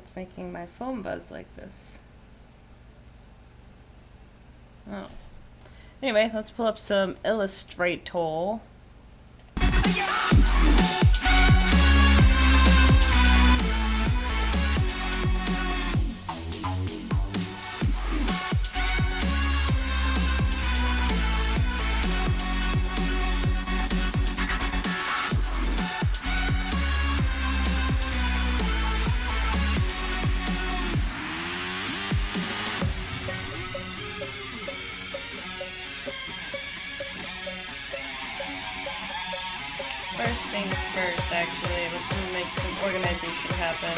What's making my phone buzz like this? Oh. Anyway, let's pull up some Illustrator. First things first, actually, let's make some organization happen.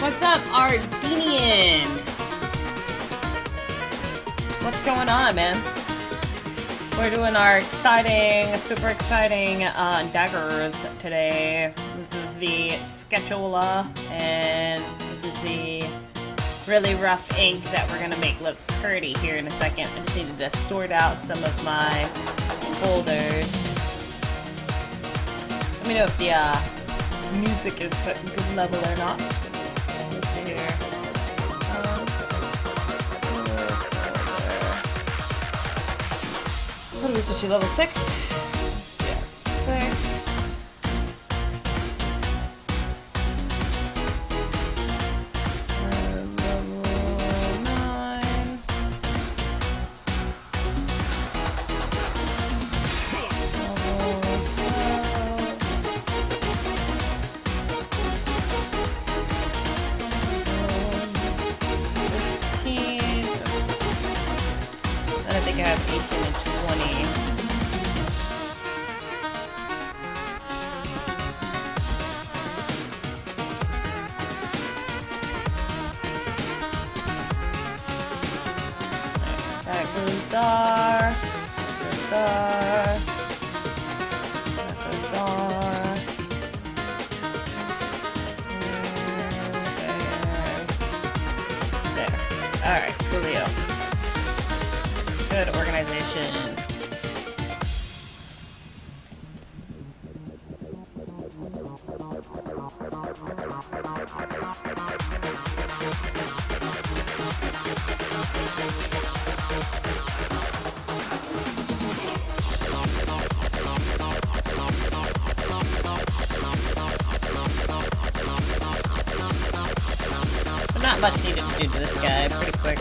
What's up, Ardenian? What's going on, man? We're doing our super exciting daggers today. This is the Sketchola, and this is the really rough ink that we're gonna make look pretty here in a second. I just needed to sort out some of my folders. Let me know if the music is at a good level or not. What are we switching? Level 6? Yeah, 6. Level 9. I think I have 18 and 20. That goes dar. That goes dar. That goes dar. There. Alright, coolio. Good organization. But not much needed to do to this guy, pretty quick.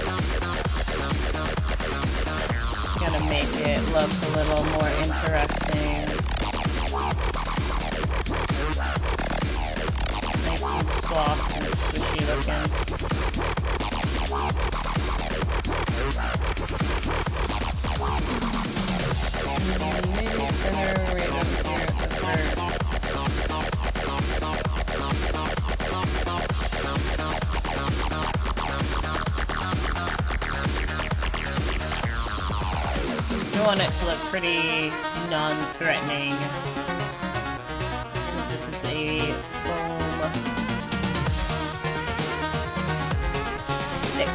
Gonna make it look a little more interesting. Nice and soft and squishy looking. And maybe center right up here at the first. I want it to look pretty non-threatening. This is a foam stick.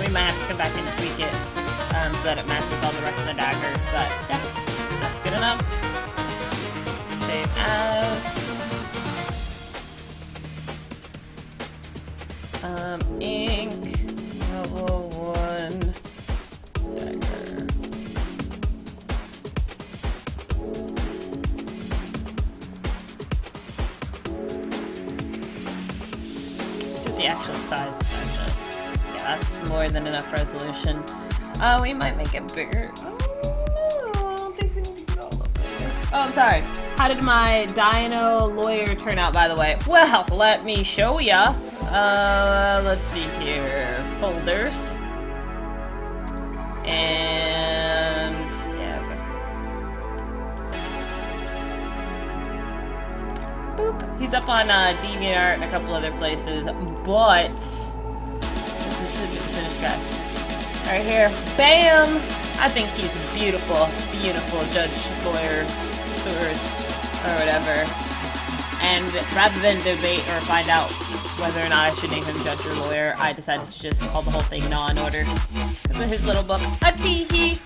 We might have to come back and tweak it so that it matches all the rest of the daggers, but yeah, that's good enough. Save as. Ink, level 1, dagger. This is the actual size section. Yeah, that's more than enough resolution. We might make it bigger. Oh, no, I don't think we need to get all of it. Oh, I'm sorry. How did my dino lawyer turn out, by the way? Well, let me show ya. Let's see here. Folders. And yeah, okay. Boop. He's up on DeviantArt and a couple other places, but this is the finished guy. Right here. Bam! I think he's a beautiful, beautiful judge, lawyer, source, or whatever. And rather than debate or find out whether or not I should name him judge or lawyer, I decided to just call the whole thing Law and Order. Because of his little book, a tee-hee.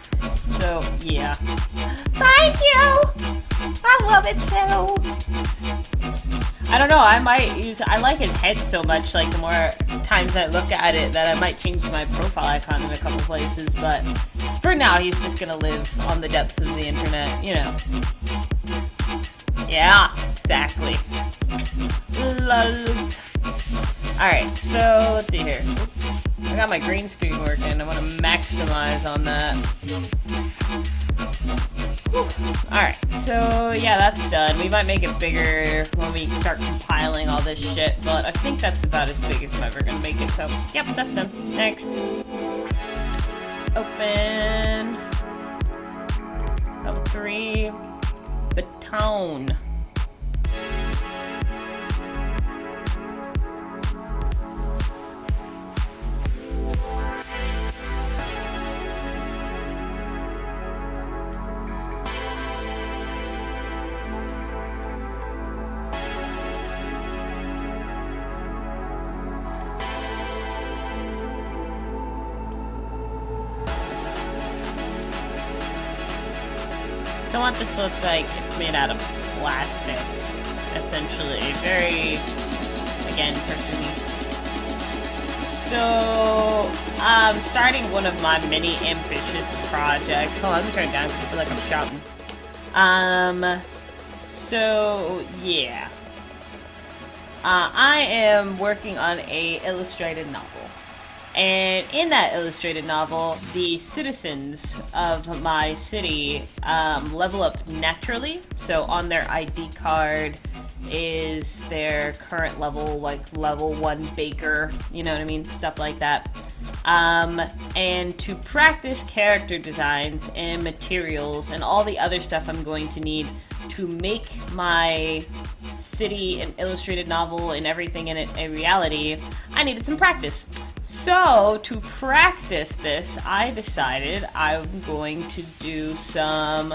So, yeah. Thank you! I love it so! I don't know, I like his head so much, like the more times I look at it, that I might change my profile icon in a couple places, but for now, he's just gonna live on the depths of the internet, you know. Yeah, exactly. Lols. Alright, so let's see here. I got my green screen working. I want to maximize on that. Alright, so yeah, that's done. We might make it bigger when we start compiling all this shit, but I think that's about as big as I'm ever gonna make it, so yep, that's done. Next. Open. Level 3. Baton. I want this to look like it's made out of plastic, essentially. Very, again, cartoony. So, I'm starting one of my many ambitious projects. Hold on, let me turn it down because I feel like I'm shouting. So, yeah. I am working on a illustrated novel. And in that illustrated novel, the citizens of my city level up naturally. So on their ID card is their current level, like level 1 baker, you know what I mean? Stuff like that. And to practice character designs and materials and all the other stuff I'm going to need to make my city an illustrated novel and everything in it a reality, I needed some practice. So, to practice this, I decided I'm going to do some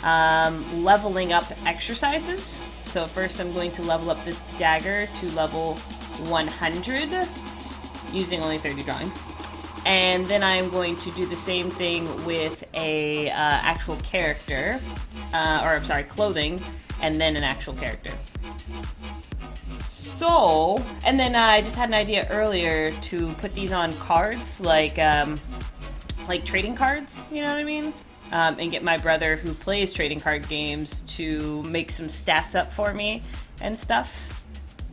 leveling up exercises. So first I'm going to level up this dagger to level 100, using only 30 drawings. And then I'm going to do the same thing with a actual character, clothing, and then an actual character. So, and then I just had an idea earlier to put these on cards, like trading cards, you know what I mean? And get my brother who plays trading card games to make some stats up for me and stuff.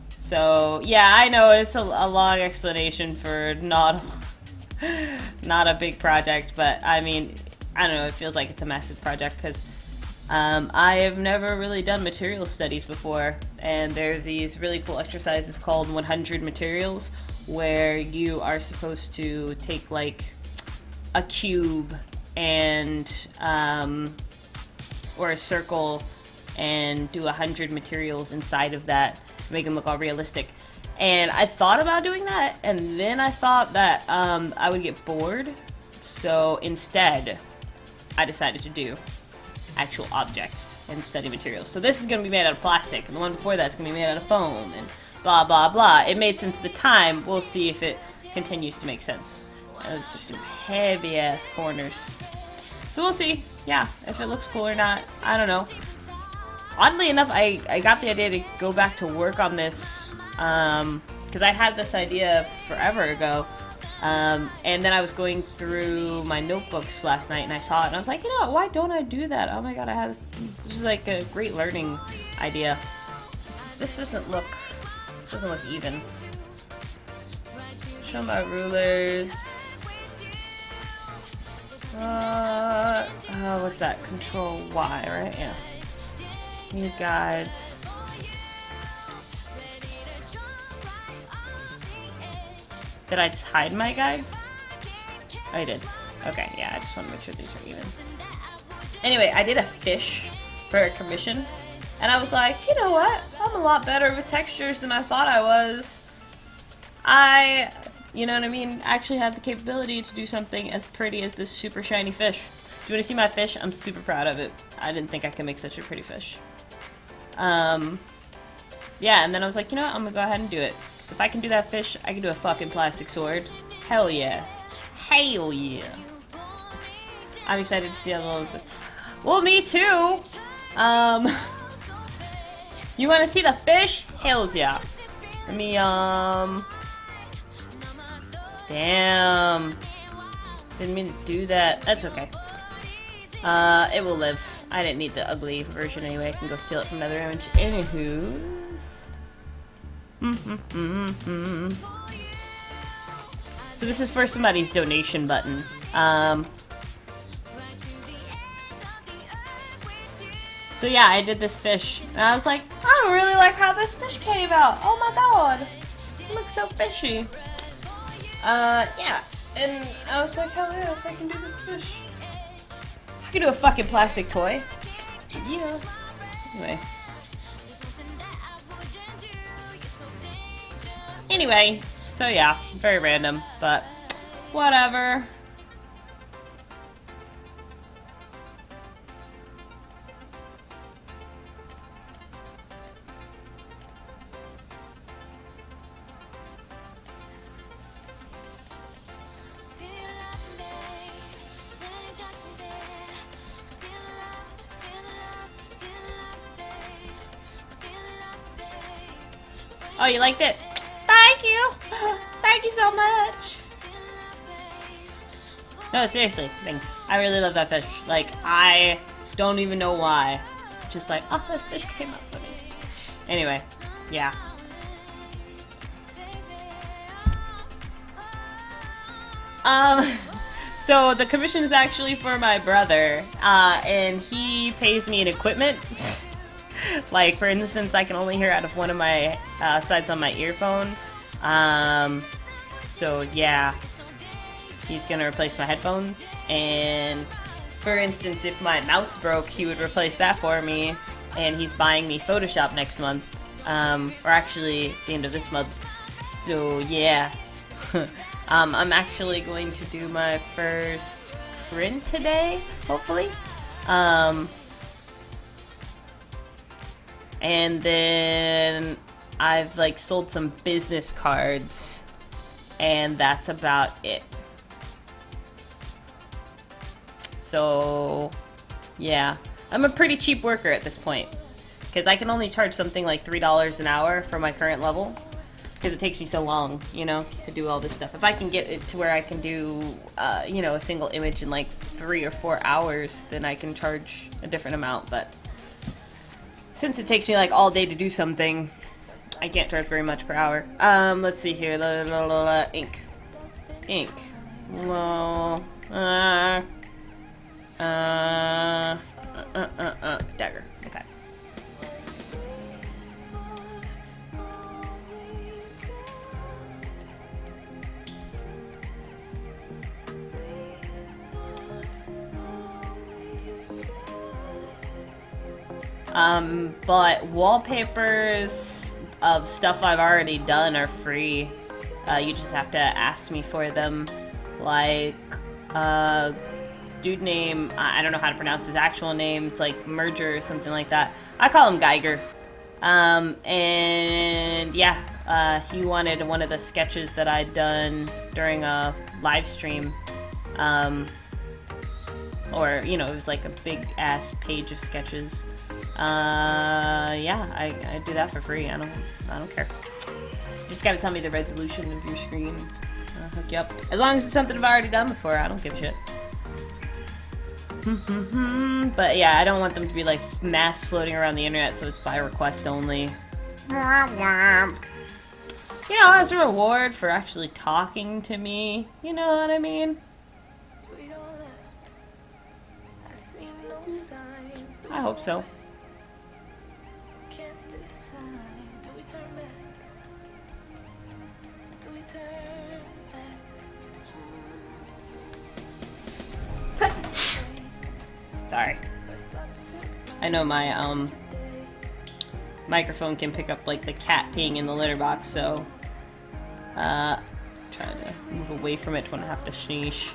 So, yeah, I know it's a long explanation for not a big project, but I mean, I don't know, it feels like it's a massive project because I have never really done material studies before, and there's these really cool exercises called 100 materials where you are supposed to take like a cube and or a circle and do 100 materials inside of that to make them look all realistic. And I thought about doing that, and then I thought that I would get bored, so instead I decided to do actual objects and study materials. So this is going to be made out of plastic, and the one before that's going to be made out of foam, and blah blah blah. It made sense at the time. We'll see if it continues to make sense. Those are some heavy ass corners. So we'll see, yeah, if it looks cool or not. I don't know. Oddly enough, I got the idea to go back to work on this because I had this idea forever ago. And then I was going through my notebooks last night and I saw it and I was like, you know what, why don't I do that? Oh my god, this is like a great learning idea. This doesn't look even. Show my rulers. What's that? Control Y, right? Yeah. New guides. Did I just hide my guides? I did. Okay, yeah, I just want to make sure these are even. Anyway, I did a fish for a commission, and I was like, you know what? I'm a lot better with textures than I thought I was. You know what I mean, actually have the capability to do something as pretty as this super shiny fish. Do you want to see my fish? I'm super proud of it. I didn't think I could make such a pretty fish. Yeah, and then I was like, you know what? I'm gonna go ahead and do it. If I can do that fish, I can do a fucking plastic sword. Hell yeah. Hell yeah. I'm excited to see how those look. Well, me too! You wanna see the fish? Hells yeah. Let me, damn. Didn't mean to do that. That's okay. It will live. I didn't need the ugly version anyway. I can go steal it from another image. Anywho. So this is for somebody's donation button. So yeah, I did this fish. And I was like, I don't really like how this fish came out. Oh my god. It looks so fishy. Yeah. And I was like, hell yeah, if I can do this fish. I can do a fucking plastic toy. Yeah. Anyway, so yeah, very random, but whatever. Oh, you liked it? Thank you! Thank you so much! No, seriously, thanks. I really love that fish. Like, I don't even know why. Just like, oh, this fish came out so nice. Anyway, yeah. So the commission is actually for my brother, and he pays me in equipment. Like, for instance, I can only hear out of one of my sides on my earphone. So yeah, he's gonna replace my headphones. And for instance, if my mouse broke, he would replace that for me. And he's buying me Photoshop next month, or actually the end of this month. So yeah, I'm actually going to do my first print today, hopefully. And then I've like sold some business cards, and that's about it. So yeah, I'm a pretty cheap worker at this point, because I can only charge something like $3 an hour for my current level, because it takes me so long, you know, to do all this stuff. If I can get it to where I can do, you know, a single image in like 3 or 4 hours, then I can charge a different amount, but since it takes me like all day to do something, I can't charge very much per hour. Let's see here. Ink. Well, dagger. Okay. But wallpapers of stuff I've already done are free. You just have to ask me for them. Like, dude name, I don't know how to pronounce his actual name. It's like Merger or something like that. I call him Geiger. And yeah, he wanted one of the sketches that I'd done during a live stream. Or, you know, it was like a big ass page of sketches. Yeah, I do that for free. I don't care. Just gotta tell me the resolution of your screen. I'll hook you up. As long as it's something I've already done before, I don't give a shit. But yeah, I don't want them to be like mass floating around the internet, so it's by request only. You know, as a reward for actually talking to me. You know what I mean? I hope so. Sorry. I know my microphone can pick up like the cat peeing in the litter box, so try to move away from it when I have to sneeze.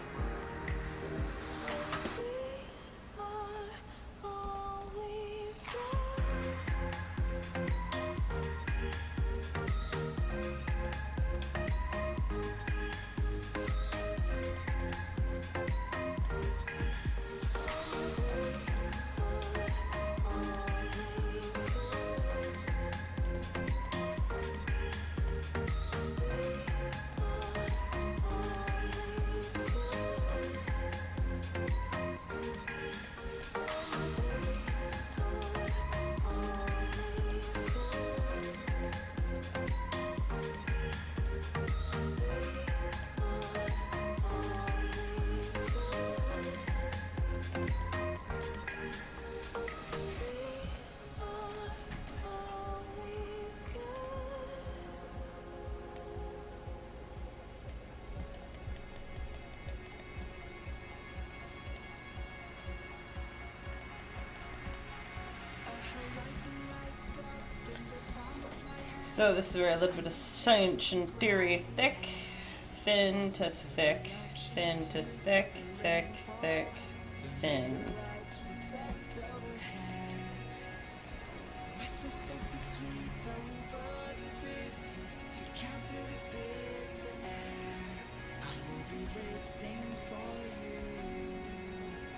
So this is where a little bit of science and theory. Thick, thin to thick, thin to thick, thick, thick, thin.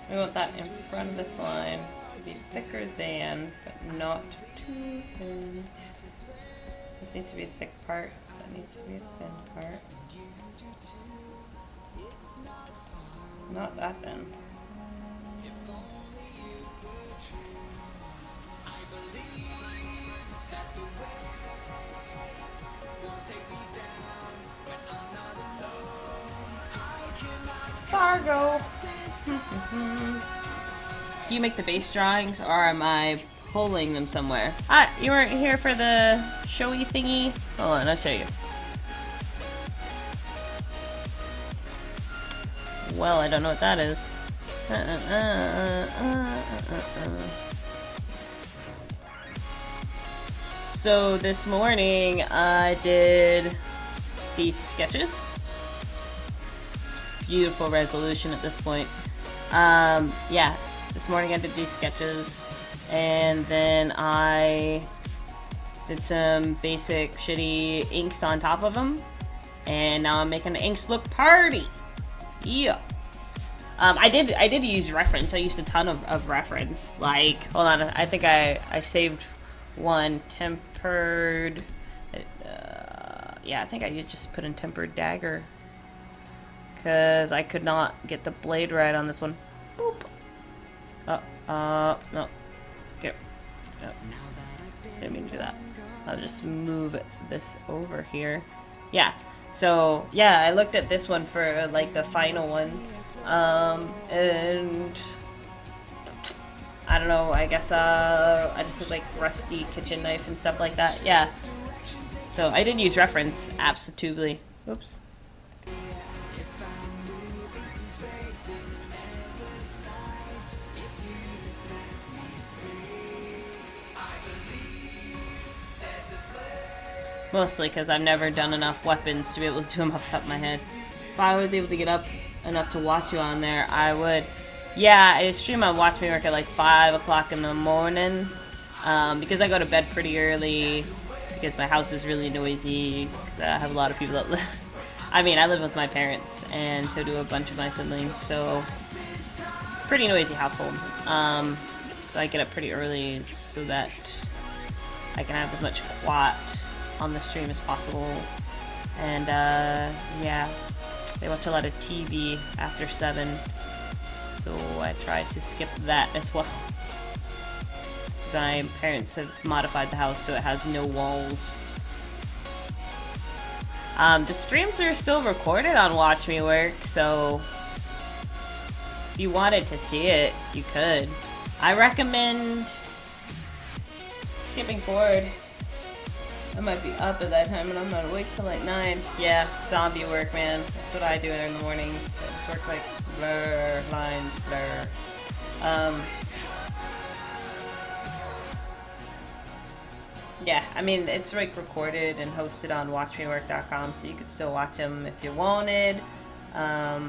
We want that in front of this line to be thicker than, but not too thin. This needs to be a thick part, so that needs to be a thin part. Not that thin. Fargo! Do you make the base drawings, or am I pulling them somewhere? Ah, you weren't here for the showy thingy? Hold on, I'll show you. Well, I don't know what that is. So this morning I did these sketches. It's beautiful resolution at this point. Yeah, this morning I did these sketches, and then I did some basic shitty inks on top of them, and now I'm making an inks look party. Yeah. I did use reference. I used a ton of reference. Like, hold on, I think I saved one tempered. Yeah, I think I just put in tempered dagger, because I could not get the blade right on this one. Boop. No. Okay. No. Didn't mean to do that. I'll just move this over here. Yeah. So, yeah, I looked at this one for, like, the final one. And I don't know, I guess, I just did, like, rusty kitchen knife and stuff like that. Yeah. So, I did use reference, absolutely. Oops. Mostly because I've never done enough weapons to be able to do them off the top of my head. If I was able to get up enough to watch you on there, I would. Yeah, I stream on Watch Me Work at like 5 o'clock in the morning. Because I go to bed pretty early, because my house is really noisy, because I have a lot of people that live. I mean, I live with my parents, and so do a bunch of my siblings, so it's a pretty noisy household. So I get up pretty early so that I can have as much quiet on the stream as possible. And yeah, they watch a lot of TV after 7, so I try to skip that as well. My parents have modified the house so it has no walls. The streams are still recorded on Watch Me Work, so if you wanted to see it, you could. I recommend skipping forward. I might be up at that time, and I'm not awake till like 9. Yeah, zombie work, man. That's what I do in the mornings. I just work like blur, lines, blur. Yeah, I mean, it's like recorded and hosted on watchmework.com, so you could still watch them if you wanted. I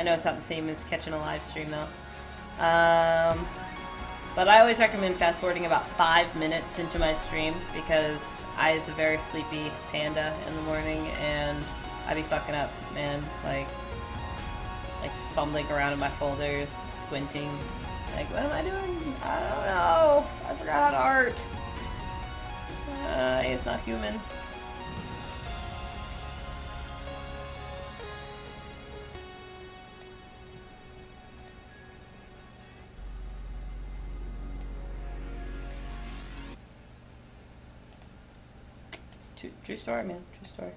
know it's not the same as catching a live stream though. But I always recommend fast forwarding about 5 minutes into my stream because I is a very sleepy panda in the morning and I be fucking up, man. Like just fumbling around in my folders, squinting. Like, what am I doing? I don't know. I forgot how to art. It's not human. It's true story, man. True story.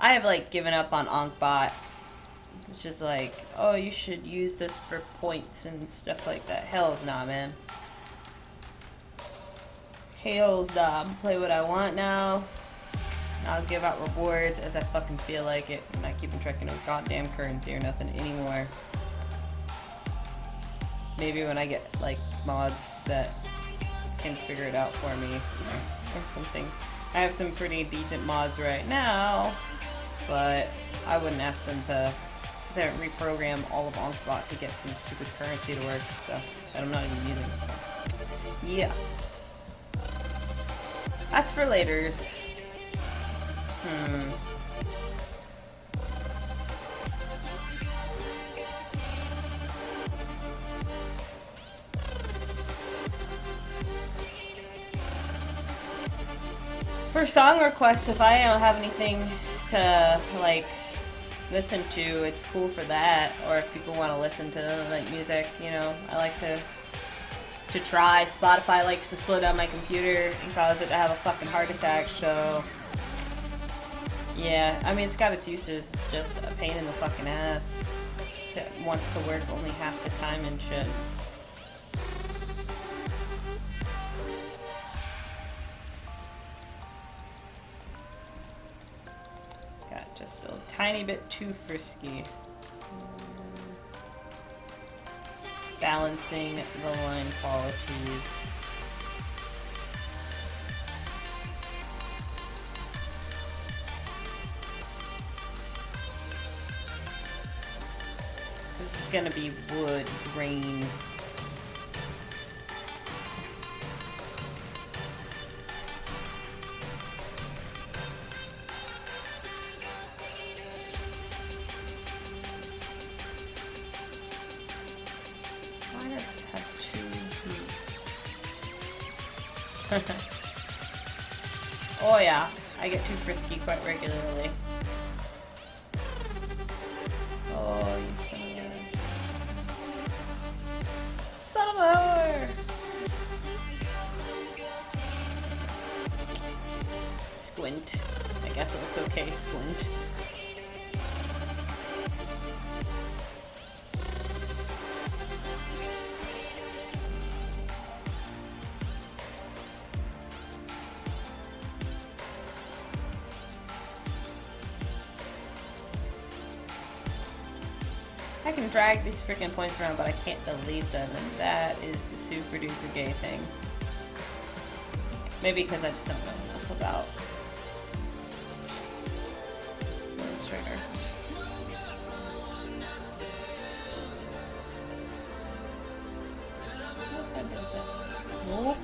I have like given up on Ankbot, which is like, oh, you should use this for points and stuff like that. Hell's nah, man. Hell's nah. Play what I want now. I'll give out rewards as I fucking feel like it. I'm not keeping track of no goddamn currency or nothing anymore. Maybe when I get like mods that can figure it out for me or something. I have some pretty decent mods right now, but I wouldn't ask them to reprogram all of Onslaught to get some stupid currency to work stuff that I'm not even using. Yeah. That's for laters. For song requests, if I don't have anything to like listen to, it's cool for that. Or if people want to listen to like music, you know, I like to try. Spotify likes to slow down my computer and cause it to have a fucking heart attack, so yeah, I mean, it's got its uses. It's just a pain in the fucking ass. It wants to work only half the time and shit. Got just a tiny bit too frisky. Balancing the line qualities. This is gonna be wood grain. Why does this have two heat? Oh yeah, I get too frisky quite regularly. Oh, you son of a whore! Squint. I guess it looks okay, squint. I can drag these freaking points around, but I can't delete them, and that is the super duper gay thing. Maybe because I just don't know enough about Illustrator. Nope.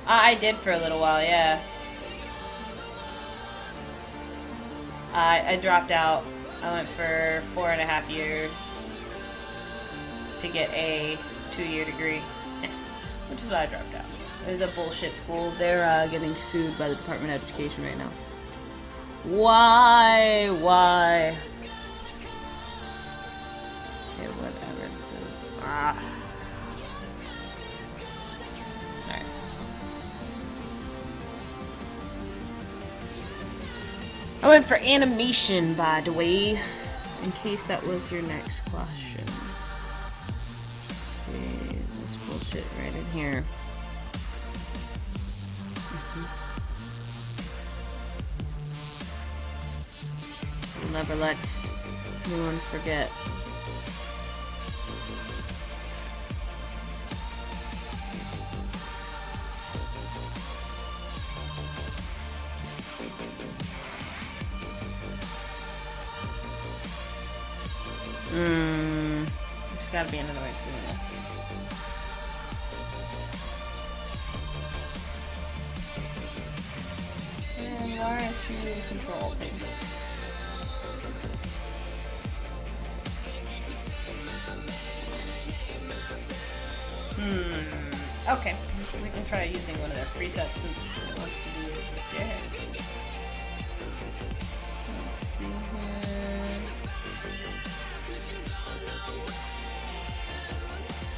I did for a little while, yeah. I dropped out. I went for 4.5 years to get a 2-year degree, which is why I dropped out. It was a bullshit school. They're getting sued by the Department of Education right now. Why? Why? Okay, whatever this is. Alright. I went for animation, by the way. in case that was your next question. Let's see this bullshit right in here. I'll never let anyone forget. There's gotta be another way of doing this. And why aren't you controlling? Okay. We can try using one of their presets since it wants to be dead. Let's see here.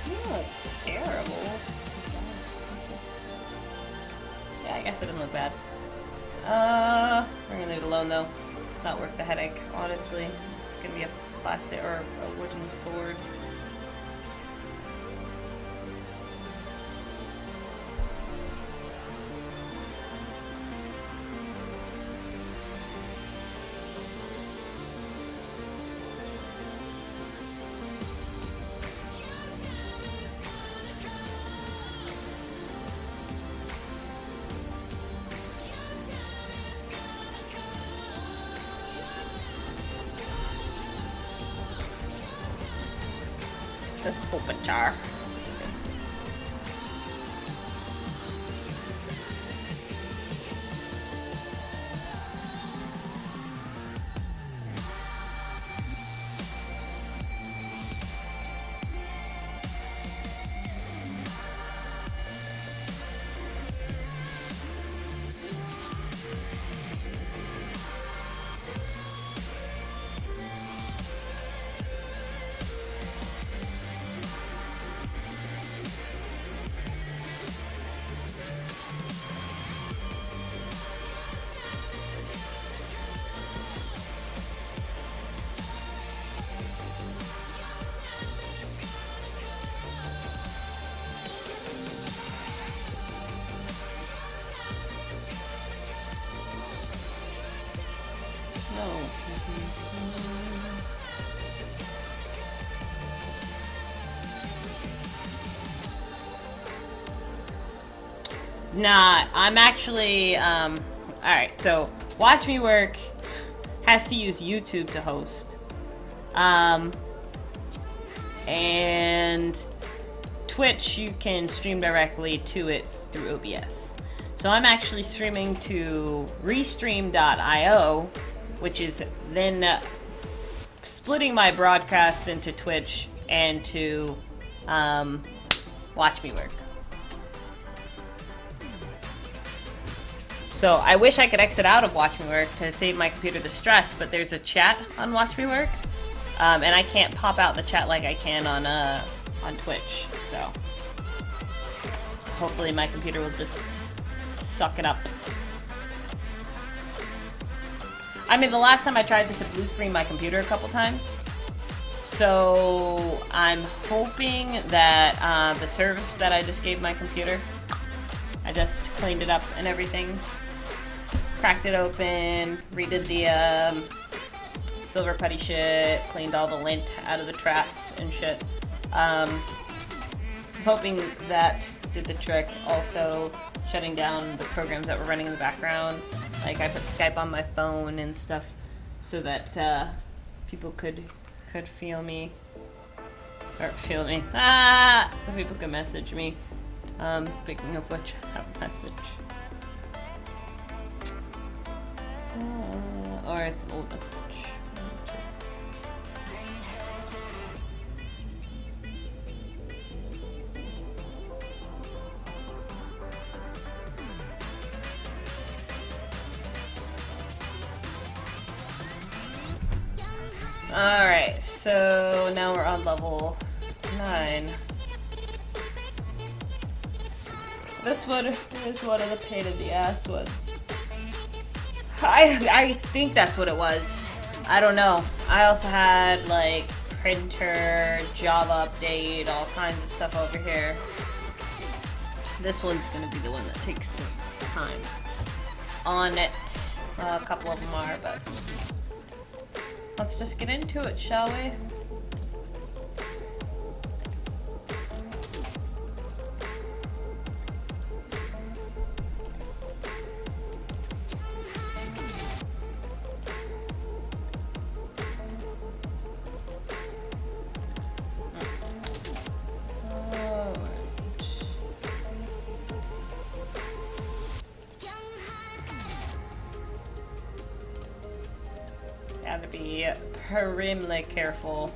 You look terrible. Yeah, I guess it didn't look bad. We're gonna leave it alone though. It's not worth the headache, honestly. It's gonna be a plastic or a wooden sword. This open jar. No. Nah, I'm actually, alright, so Watch Me Work has to use YouTube to host. And Twitch, you can stream directly to it through OBS. So I'm actually streaming to Restream.io, which is then splitting my broadcast into Twitch and to Watch Me Work. So I wish I could exit out of Watch Me Work to save my computer the stress, but there's a chat on Watch Me Work, and I can't pop out the chat like I can on Twitch. So hopefully my computer will just suck it up. I mean, the last time I tried this, it blue screened my computer a couple times. So I'm hoping that the service that I just gave my computer, I just cleaned it up and everything, cracked it open, redid the silver putty shit, cleaned all the lint out of the traps and shit. Hoping that did the trick. Also shutting down the programs that were running in the background. Like I put Skype on my phone and stuff so that people could feel me. Or feel me. So people could message me. Speaking of which, I have a message. Or it's an old message. Alright, so now we're on level 9. This one is one of the pain in the ass ones. I think that's what it was. I don't know. I also had like printer, Java update, all kinds of stuff over here. This one's gonna be the one that takes some time on it. A couple of them are, but let's just get into it, shall we? Gotta be extremely careful.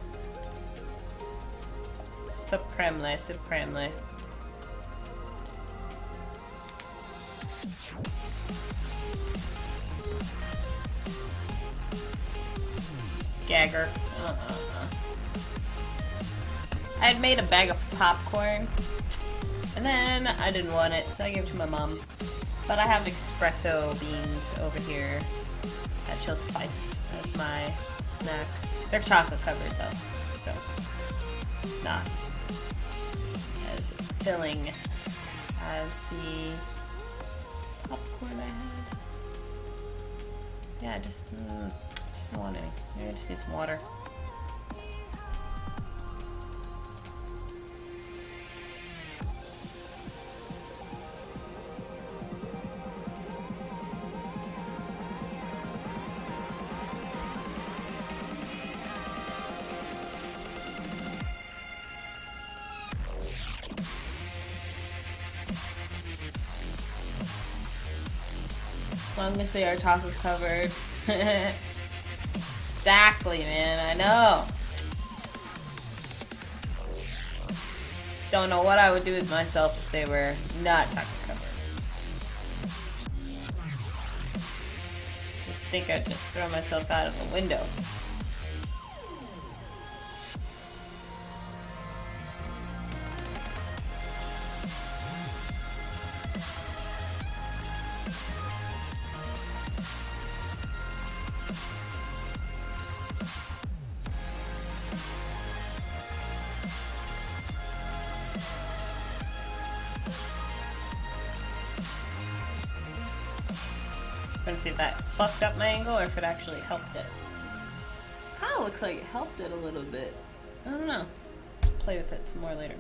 Supremely. Gagger. I had made a bag of popcorn, and then I didn't want it, so I gave it to my mom. But I have espresso beans over here. That she'll suffice as my snack. They're chocolate covered though, so not as filling as the popcorn I had. Yeah, I just don't want any. Maybe I just need some water. As long as they are chocolate covered. Exactly, man, I know. Don't know what I would do with myself if they were not chocolate covered. Just think I'd just throw myself out of the window. I'm gonna see if that fucked up my angle or if it actually helped it. Kinda looks like it helped it a little bit. I don't know. Play with it some more later.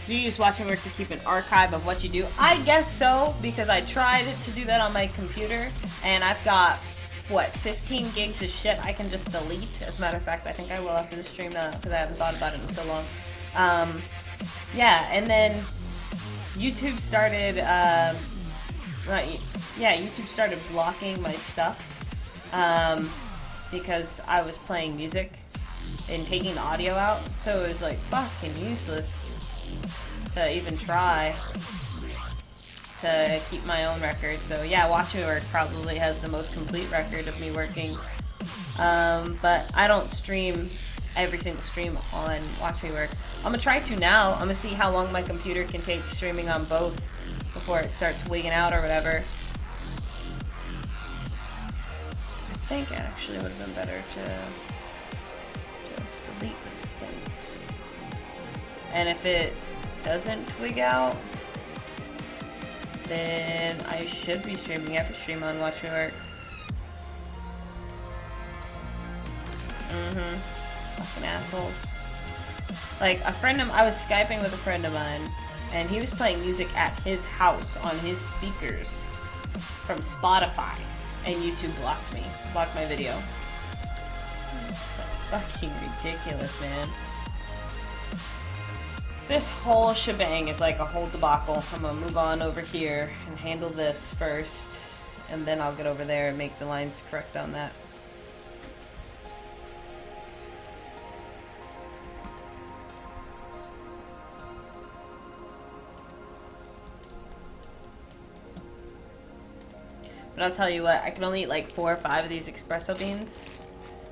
Do you use watching work to keep an archive of what you do? I guess so, because I tried to do that on my computer, and I've got, what, 15 gigs of shit I can just delete. As a matter of fact, I think I will after the stream now, because I haven't thought about it in so long. Yeah, and then YouTube started, YouTube started blocking my stuff, because I was playing music and taking the audio out, so it was like fucking useless to even try to keep my own record. So yeah, Watch Me Work probably has the most complete record of me working, but I don't stream every single stream on Watch Me Work. I'm gonna try to now. I'm gonna see how long my computer can take streaming on both before it starts wigging out or whatever. I think it actually would have been better to just delete this point. And if it doesn't twig out, then I should be streaming. I have to stream on Watch Me Work. Fucking assholes. Like, I was Skyping with a friend of mine, and he was playing music at his house on his speakers from Spotify, and YouTube blocked my video. It's so fucking ridiculous, man. This whole shebang is like a whole debacle. I'm gonna move on over here and handle this first, and then I'll get over there and make the lines correct on that. But I'll tell you what, I can only eat like 4 or 5 of these espresso beans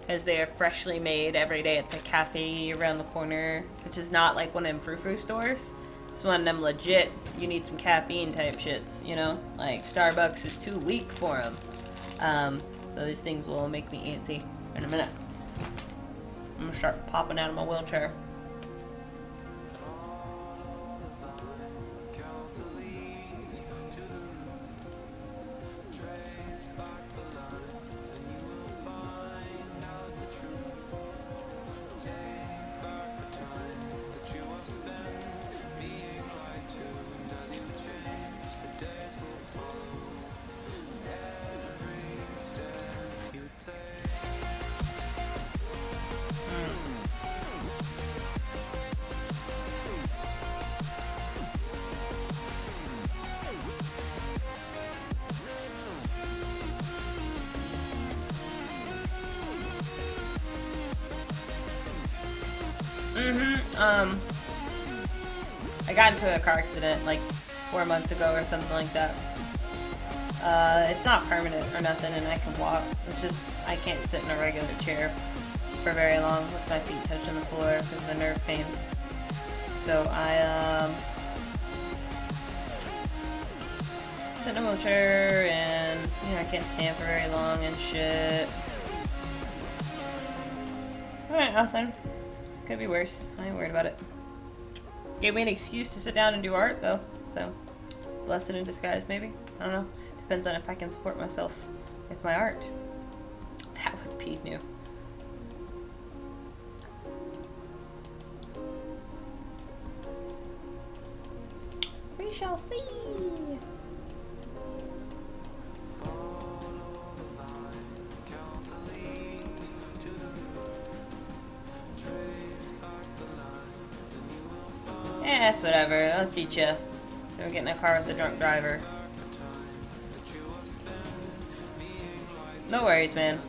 because they are freshly made every day at the cafe around the corner, which is not like one of them frou-frou stores. It's one of them legit, you need some caffeine type shits, you know? Like Starbucks is too weak for them. So these things will make me antsy in a minute. I'm gonna start popping out of my wheelchair. I got into a car accident like 4 months ago or something like that. It's not permanent or nothing, and I can walk. It's just I can't sit in a regular chair for very long with my feet touching the floor because of the nerve pain. So I sit in a wheelchair, and you know I can't stand for very long and shit. Alright, nothing. Could be worse. I ain't worried about it. Gave me an excuse to sit down and do art, though. So, blessing in disguise, maybe? I don't know. Depends on if I can support myself with my art. That would be new. We shall see. Yeah, it's whatever. I'll teach you. Don't get in a car with a drunk driver. No worries, man.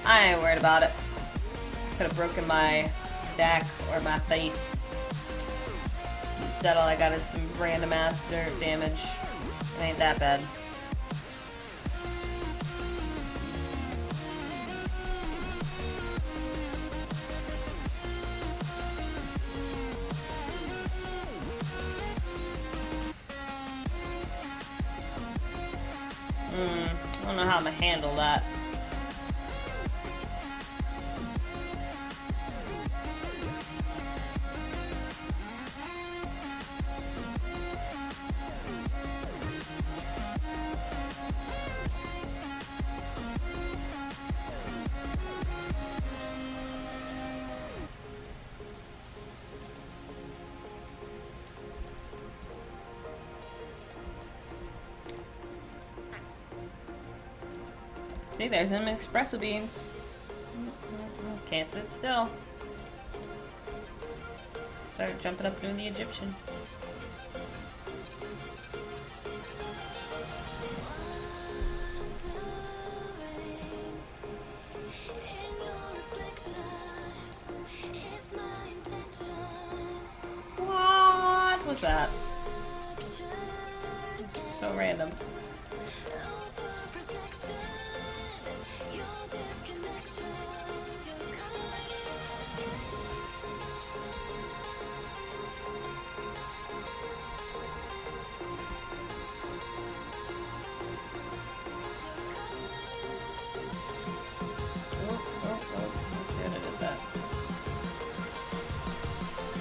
I ain't worried about it. Could have broken my back or my face. Instead, all I got is some random ass dirt damage. It ain't that bad. I don't know how I'm gonna handle that. See, there's them espresso beans. Can't sit still. Start jumping up doing the Egyptian. What was that? So random.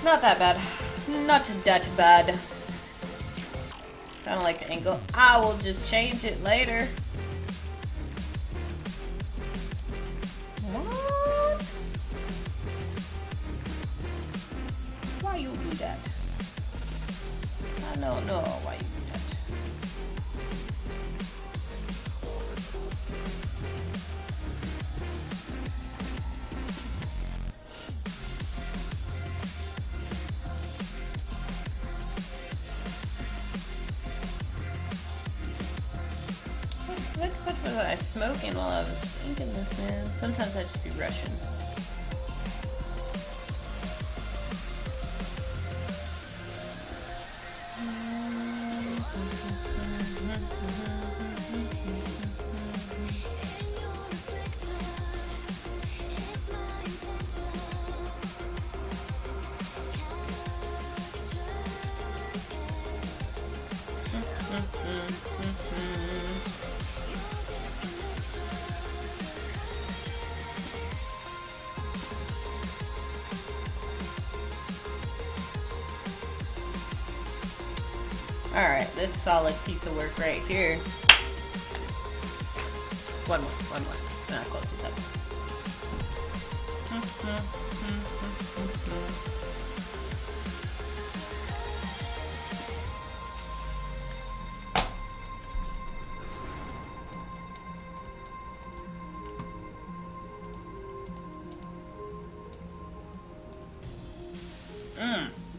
Not that bad. Not that bad. Kinda like the angle. I will just change it later. What? Why you do that? I don't know why you do that. was I smoking while I was thinking this, man? Sometimes I just be rushing. Alright, this solid piece of work right here. One more. Not close to 7.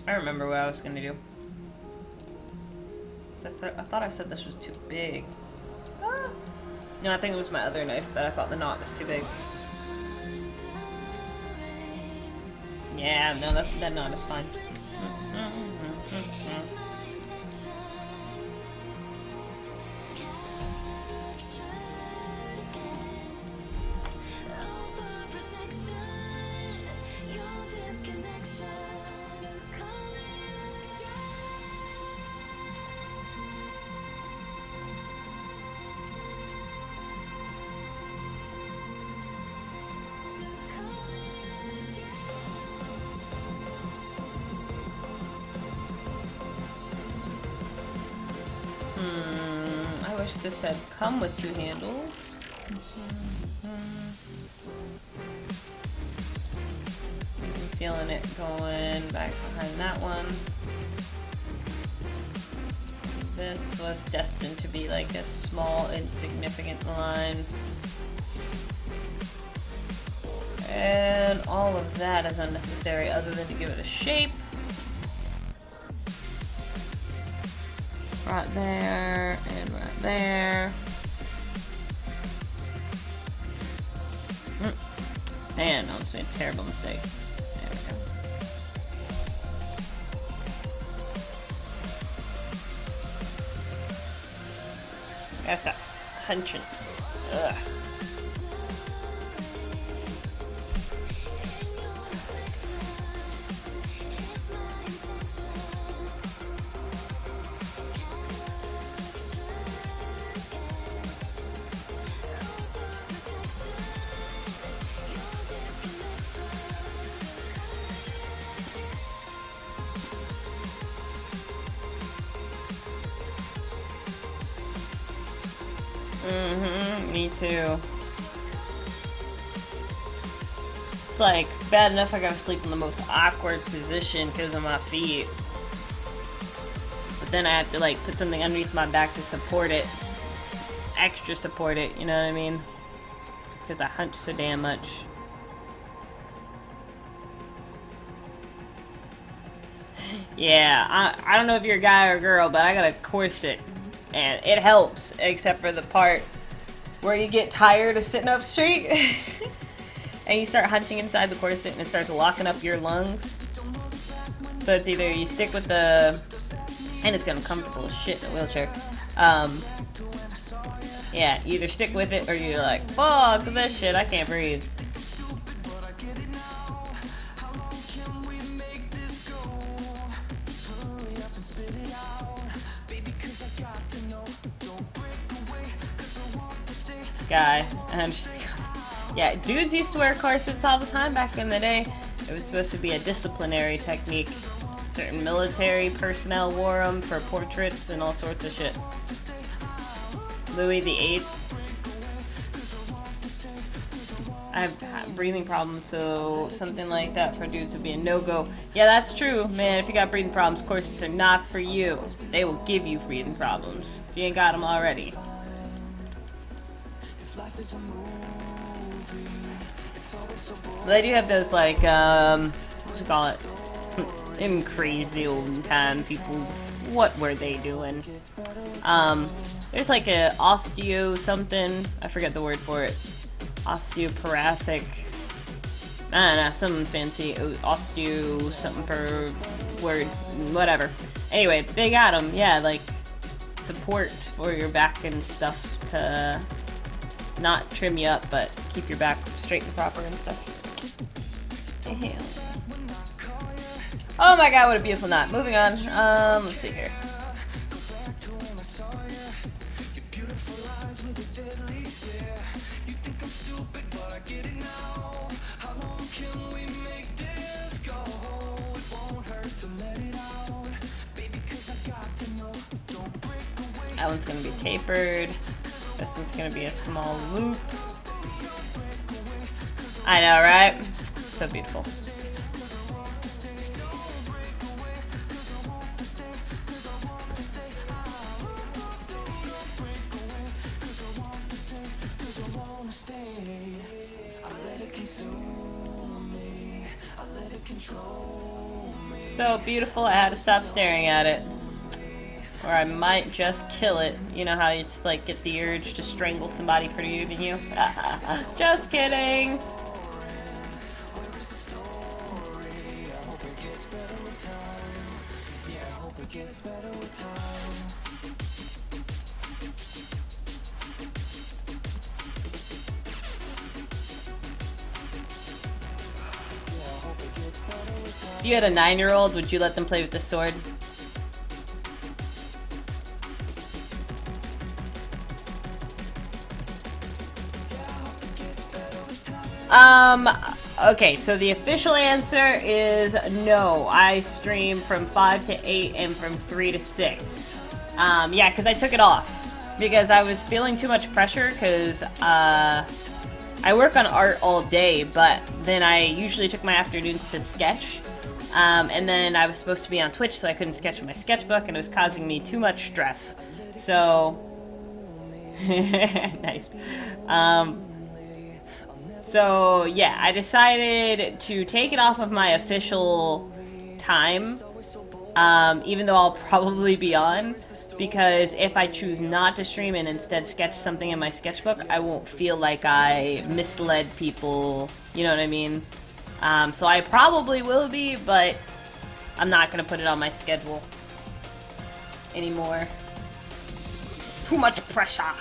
I remember what I was gonna do. I thought I said this was too big. Ah. No, I think it was my other knife that I thought the knot was too big. Yeah, no, that knot is fine. I wish this had come with 2 handles. I'm feeling it going back behind that one. This was destined to be like a small, insignificant line. And all of that is unnecessary other than to give it a shape. Right there, and right there. Man, I almost made a terrible mistake. There we go. Gotta stop hunching. Ugh. Me too. It's like bad enough I gotta sleep in the most awkward position because of my feet. But then I have to like put something underneath my back to support it. Extra support it, you know what I mean? Because I hunch so damn much. Yeah, I don't know if you're a guy or a girl, but I got a corset. And it helps, except for the part where you get tired of sitting up straight and you start hunching inside the corset and it starts locking up your lungs. So it's either you stick with the, and it's gonna be comfortable as shit in a wheelchair. Yeah, you either stick with it or you're like, fuck this shit, I can't breathe. Guy. Yeah, dudes used to wear corsets all the time back in the day. It was supposed to be a disciplinary technique. Certain military personnel wore them for portraits and all sorts of shit. Louis VIII. I have breathing problems, so something like that for dudes would be a no-go. Yeah, that's true, man. If you got breathing problems, corsets are not for you. They will give you breathing problems if you ain't got them already. They do have those, like, what you call it? In crazy old time, people's, what were they doing? There's like a osteo something, I forget the word for it. Osteopathic, I don't know, something fancy, osteo something per word, whatever. Anyway, they got them, yeah, like supports for your back and stuff to not trim you up, but keep your back straight and proper and stuff. Oh my god, what a beautiful knot. Moving on. Let's see here. That one's gonna be tapered. This one's gonna be a small loop. I know, right? So beautiful. So beautiful, I had to stop staring at it. Or I might just kill it. You know how you just like get the urge to strangle somebody prettier than you? Just kidding! If you had a 9-year-old, would you let them play with the sword? Okay, so the official answer is no. I stream from 5 to 8 and from 3 to 6. Yeah, because I took it off. Because I was feeling too much pressure, because, I work on art all day, but then I usually took my afternoons to sketch. And then I was supposed to be on Twitch, so I couldn't sketch in my sketchbook, and it was causing me too much stress. So... nice. So, yeah, I decided to take it off of my official time, even though I'll probably be on, because if I choose not to stream and instead sketch something in my sketchbook, I won't feel like I misled people, you know what I mean? So I probably will be, but I'm not going to put it on my schedule anymore. Too much pressure.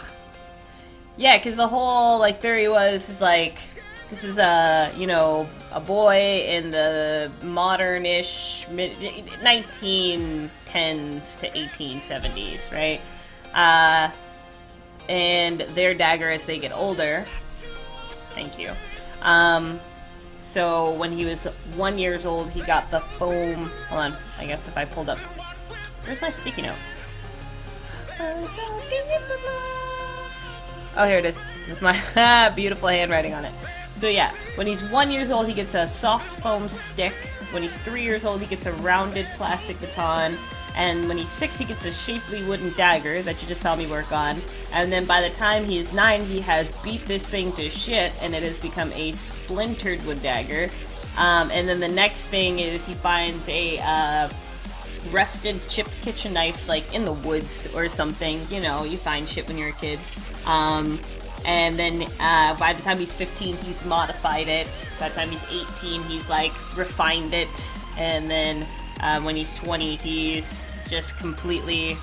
Yeah, because the whole, like, theory is, like, this is a, you know, a boy in the modern-ish 1910s to 1870s, right? And their dagger as they get older. Thank you. So when he was 1 year old, he got the foam. Hold on, I guess if I pulled up. Where's my sticky note? Oh, here it is, with my beautiful handwriting on it. So yeah, when he's 1 year old, he gets a soft foam stick. When he's 3 years old, he gets a rounded plastic baton. And when he's 6, he gets a shapely wooden dagger that you just saw me work on. And then by the time he is 9, he has beat this thing to shit, and it has become a splintered wood dagger. And then the next thing is he finds a rusted chipped kitchen knife, like in the woods or something. You know, you find shit when you're a kid. And then by the time he's 15, he's modified it. By the time he's 18, he's like refined it. And then when he's 20, he's just completely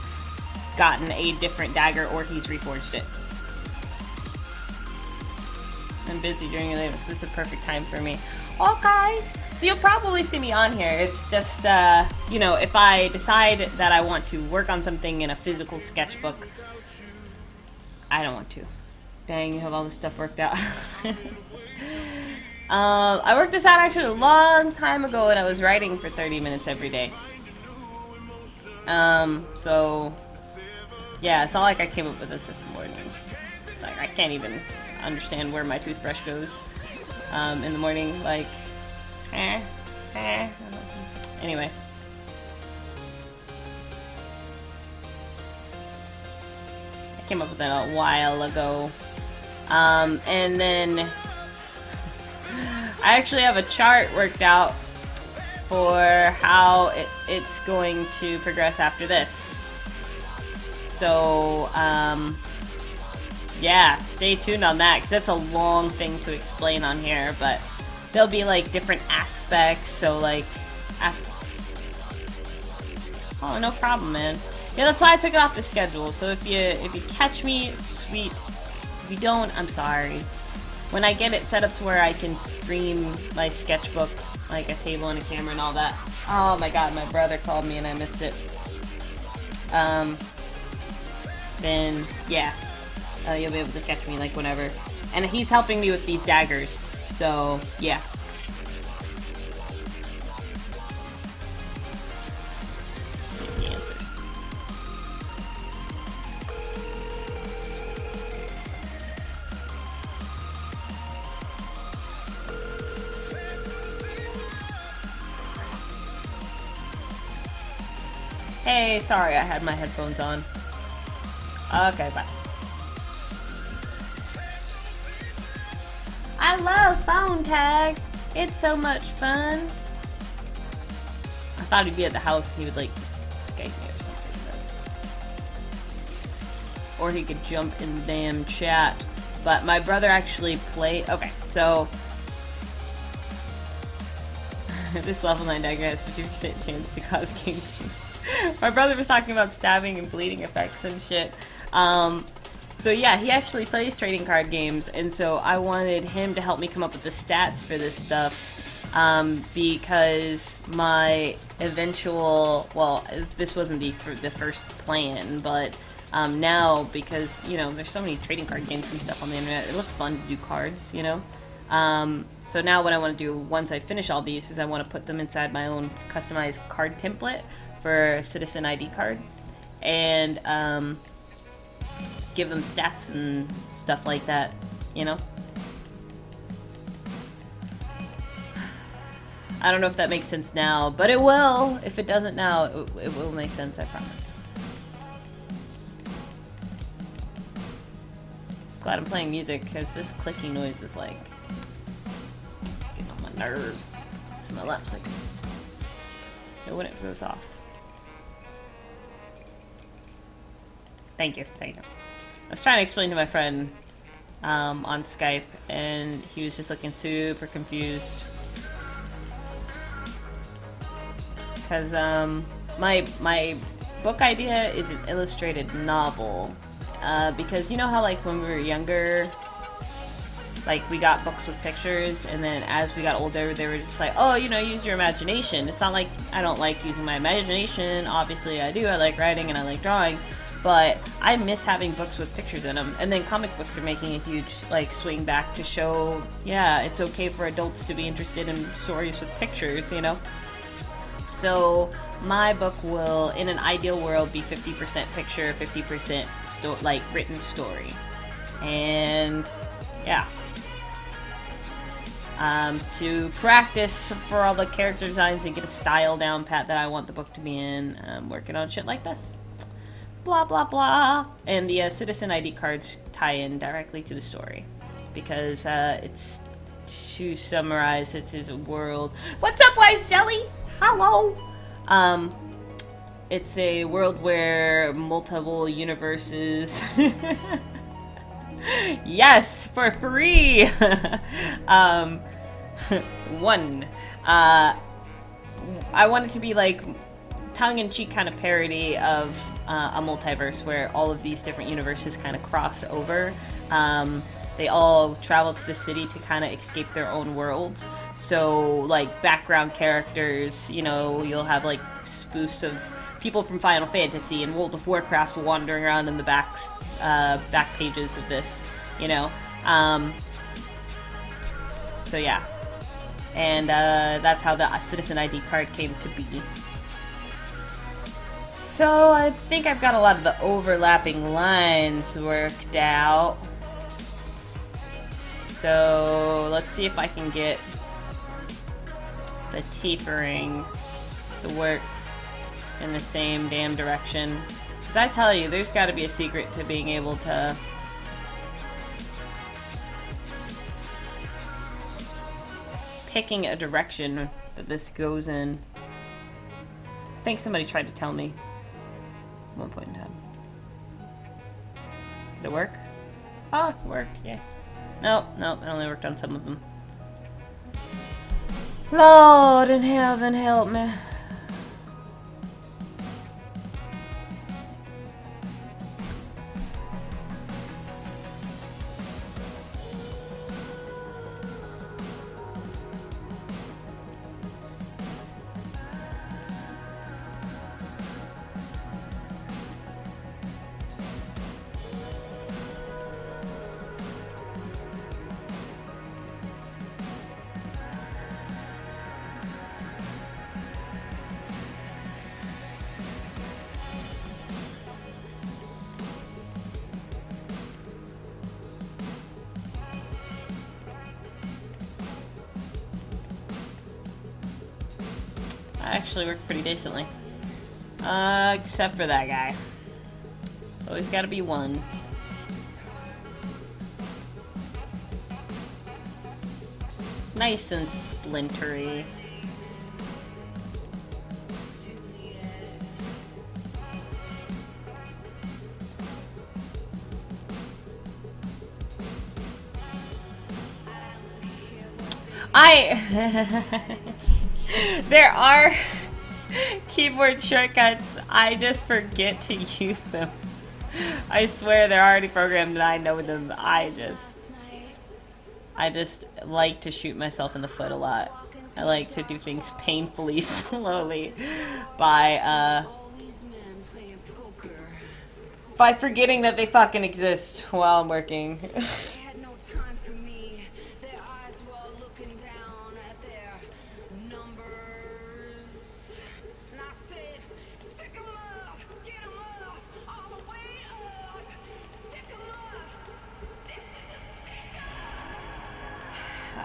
gotten a different dagger, or he's reforged it. I'm busy during the day. This is a perfect time for me. Okay. So you'll probably see me on here. It's just, you know, if I decide that I want to work on something in a physical sketchbook, I don't want to. Dang, you have all this stuff worked out. I worked this out actually a long time ago when I was writing for 30 minutes every day. So, yeah, it's not like I came up with this morning. It's like, I can't even understand where my toothbrush goes, in the morning, like, Anyway. I came up with that a while ago. And then I actually have a chart worked out for how it's going to progress after this. So, yeah, stay tuned on that, because that's a long thing to explain on here, but there'll be, like, different aspects, so, like, oh, no problem, man. Yeah, that's why I took it off the schedule, so if you catch me, sweet. If you don't, I'm sorry. When I get it set up to where I can stream my sketchbook, like a table and a camera and all that. Oh my god, my brother called me and I missed it. Then, yeah. You'll be able to catch me, like, whenever. And he's helping me with these daggers, so, yeah. The answers. Hey, sorry, I had my headphones on. Okay, bye. I love phone tag. It's so much fun. I thought he'd be at the house and he would, like, Skype me or something. But... or he could jump in the damn chat. But my brother actually played... okay, so... this level 9 dagger has 50% chance to cause king. My brother was talking about stabbing and bleeding effects and shit. So yeah, he actually plays trading card games, and so I wanted him to help me come up with the stats for this stuff, because my eventual, well, this wasn't the first plan, but now, because, you know, there's so many trading card games and stuff on the internet, it looks fun to do cards, you know? So now what I want to do once I finish all these is I want to put them inside my own customized card template for a Citizen ID card, and give them stats and stuff like that, you know? I don't know if that makes sense now, but it will. If it doesn't now, it will make sense, I promise. Glad I'm playing music, because this clicking noise is like getting on my nerves. It's my lap second. Know when it goes off. Thank you, thank you. I was trying to explain to my friend on Skype, and he was just looking super confused. Because my book idea is an illustrated novel. Because you know how, like, when we were younger, like, we got books with pictures, and then as we got older, they were just like, oh, you know, use your imagination. It's not like I don't like using my imagination. Obviously, I do. I like writing and I like drawing. But I miss having books with pictures in them. And then comic books are making a huge, like, swing back to show, yeah, it's okay for adults to be interested in stories with pictures, you know? So my book will, in an ideal world, be 50% picture, 50% like written story. And yeah. To practice for all the character designs and get a style down pat that I want the book to be in, I'm working on shit like this. Blah, blah, blah. And the Citizen ID cards tie in directly to the story. Because it's, to summarize, it is a world... What's up, Wise Jelly? Hello! It's a world where multiple universes... yes, for free! One. I want it to be like tongue-in-cheek kind of parody of a multiverse where all of these different universes kind of cross over. They all travel to the city to kind of escape their own worlds. So, like, background characters, you know, you'll have, like, spoofs of people from Final Fantasy and World of Warcraft wandering around in the back pages of this, you know. So, yeah. And that's how the Citizen ID card came to be. So, I think I've got a lot of the overlapping lines worked out. So, let's see if I can get the tapering to work in the same damn direction. Because I tell you, there's got to be a secret to being able to picking a direction that this goes in. I think somebody tried to tell me at one point in time. Did it work? Oh, it worked, yeah. Nope, nope, it only worked on some of them. Lord in heaven, help me. Actually worked pretty decently. Except for that guy. It's always gotta be one. Nice and splintery. There are keyboard shortcuts. I just forget to use them. I swear they're already programmed and I know them. I just like to shoot myself in the foot a lot. I like to do things painfully slowly by forgetting that they fucking exist while I'm working.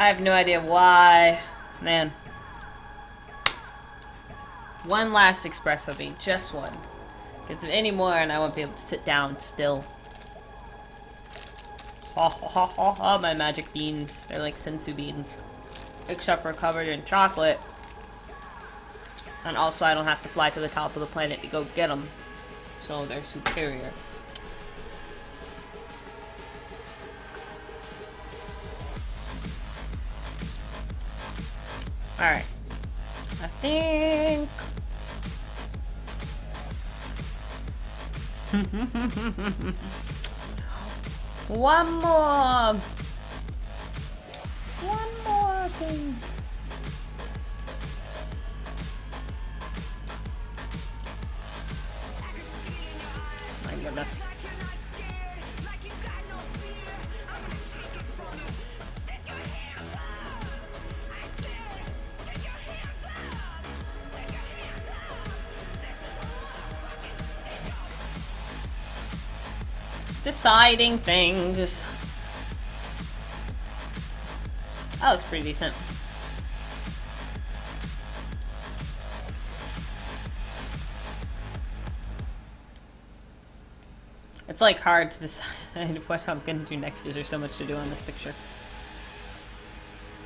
I have no idea why. Man. One last espresso bean. Just one. Because if any more and I won't be able to sit down still. Ha ha ha ha ha, my magic beans. They're like sensu beans. Except for covered in chocolate. And also I don't have to fly to the top of the planet to go get them. So they're superior. Alright. I think... One more thing. My goodness. Deciding things. That looks pretty decent. It's like hard to decide what I'm gonna do next because there's so much to do on this picture.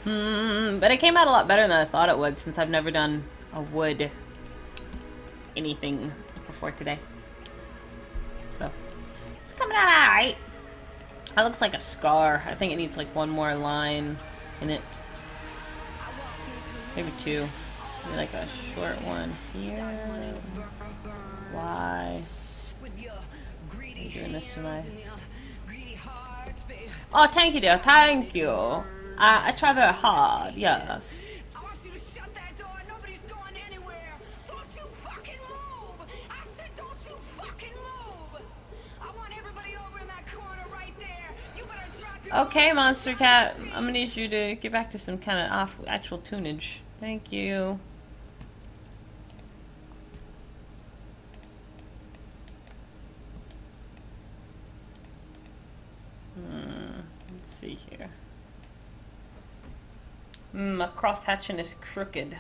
But it came out a lot better than I thought it would since I've never done a wood anything before today. So it's coming out alright. That looks like a scar. I think it needs like one more line in it. Maybe two. Maybe like a short one here. Why? Are you doing this to my... Oh, thank you, dear. Thank you. I try very hard. Yes. Okay, Monster Cat. I'm gonna need you to get back to some kind of actual tunage. Thank you. Let's see here. My cross hatching is crooked.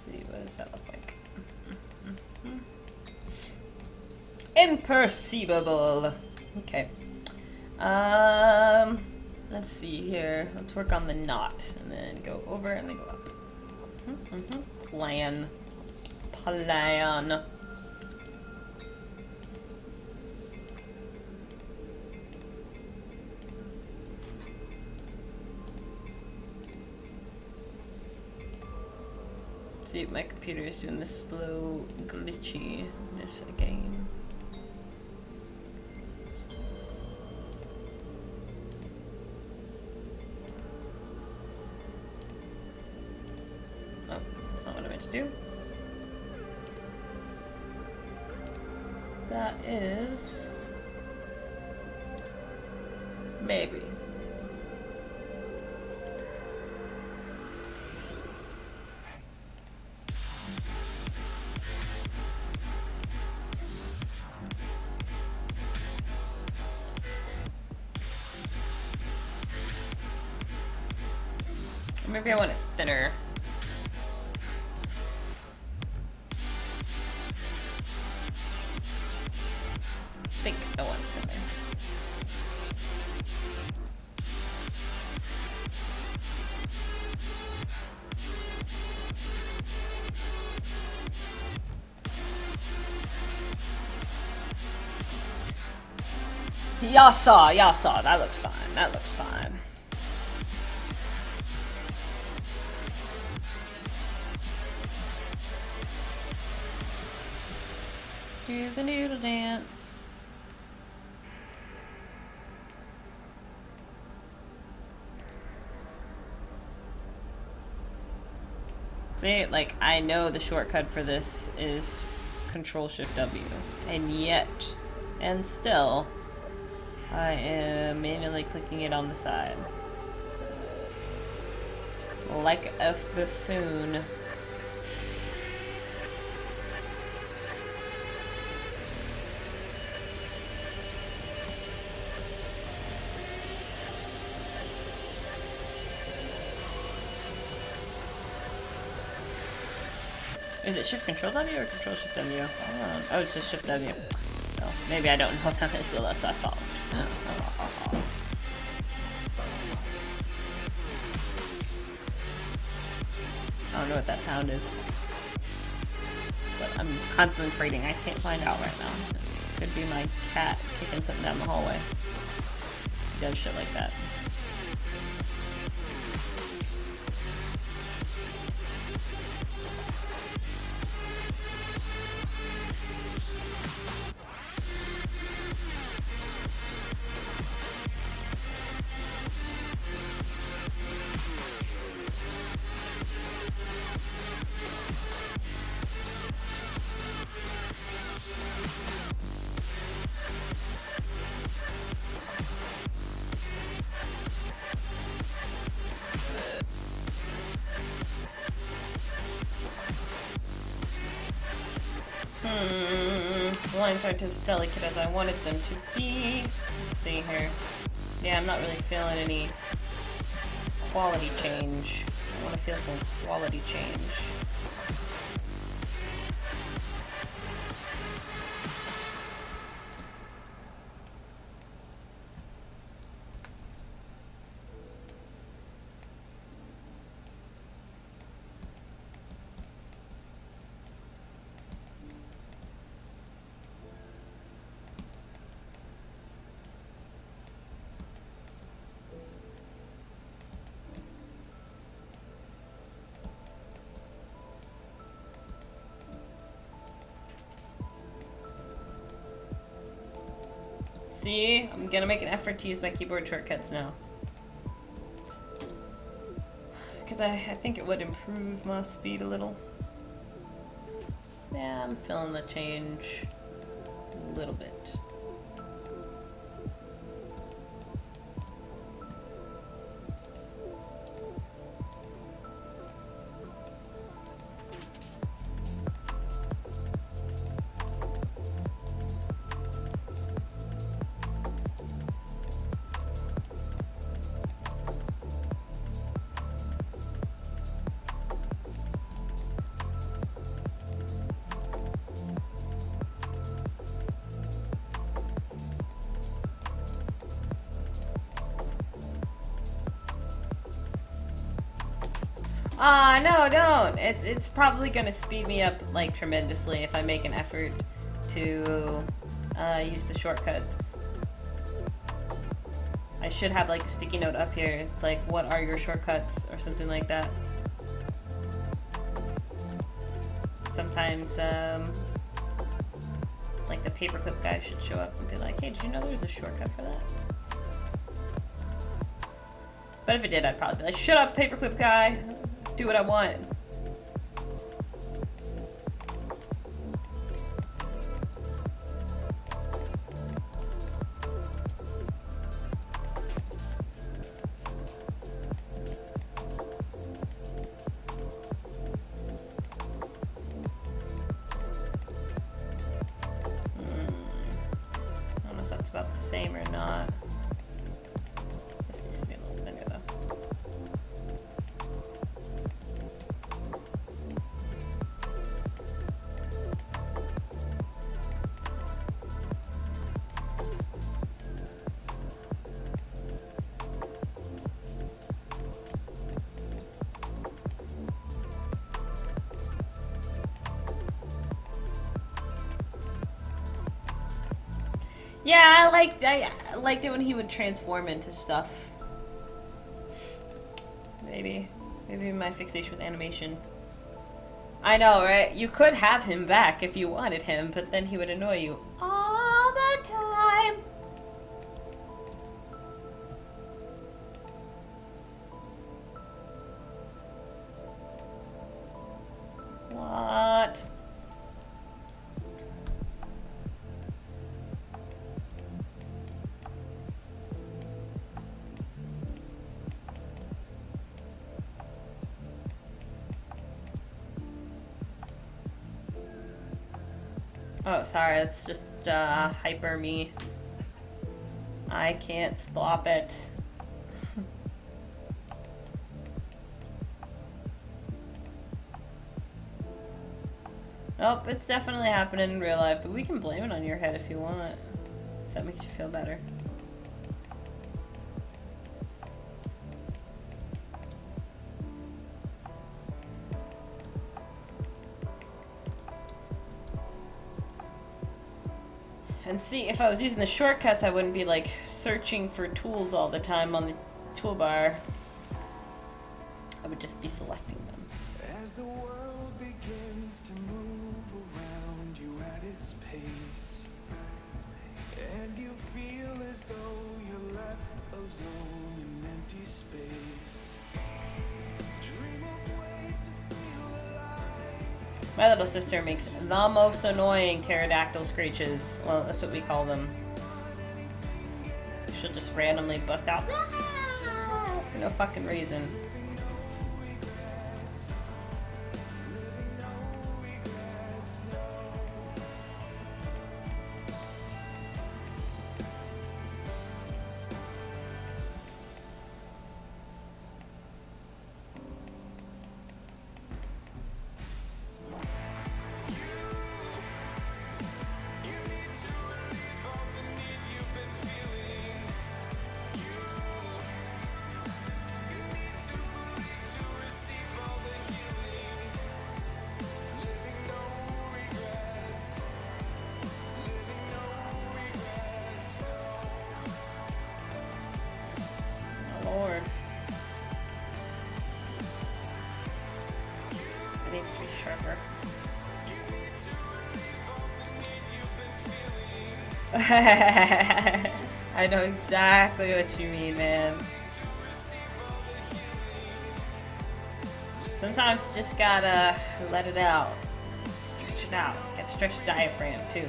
see, what does that look like? Imperceivable. Okay. Let's see here. Let's work on the knot and then go over and then go up. Plan. See, my computer is doing this slow glitchiness again. Oh, that's not what I meant to do. That is maybe. Maybe I want it thinner. I think I want it thinner. Yasa, that looks fine, that looks fine. Do the noodle dance. See, like, I know the shortcut for this is Control-Shift-W, and yet, and still, I am manually clicking it on the side. Like a buffoon. Is it Shift Control W or Control Shift W? Oh, it's just Shift W. So maybe I don't know what that is, so that's I thought. I don't know what that sound is, but I'm concentrating. I can't find out right now. It could be my cat kicking something down the hallway. He does shit like that. The lines aren't as delicate as I wanted them to be. Let's see here. Yeah, I'm not really feeling any quality change. I want to feel some quality change. See, I'm gonna make an effort to use my keyboard shortcuts now. Because I think it would improve my speed a little. Yeah, I'm feeling the change a little bit. Ah, no, don't. It's probably gonna speed me up like tremendously if I make an effort to use the shortcuts. I should have like a sticky note up here. It's like, what are your shortcuts or something like that. Sometimes like the paperclip guy should show up and be like, hey, did you know there's a shortcut for that? But if it did, I'd probably be like, shut up, paperclip guy. Do what I want. I don't know if that's about the same or not. This needs to be a little thinner though. Yeah, I liked it when he would transform into stuff. Maybe my fixation with animation. I know, right? You could have him back if you wanted him, but then he would annoy you all the time. What? Oh, sorry, it's just hyper me. I can't stop it. Nope, it's definitely happening in real life, but we can blame it on your head if you want. If that makes you feel better. And see, if I was using the shortcuts, I wouldn't be like searching for tools all the time on the toolbar. I would just be selecting them. As the world begins to move around you at its pace, and you feel as though you're left alone in empty space. Dream of ways to feel alive. My little sister makes the most annoying pterodactyl screeches. Well, that's what we call them. She'll just randomly bust out for no fucking reason. Lord. It needs to be sharper. I know exactly what you mean, man. Sometimes you just gotta let it out. Stretch it out. Gotta stretch the diaphragm, too.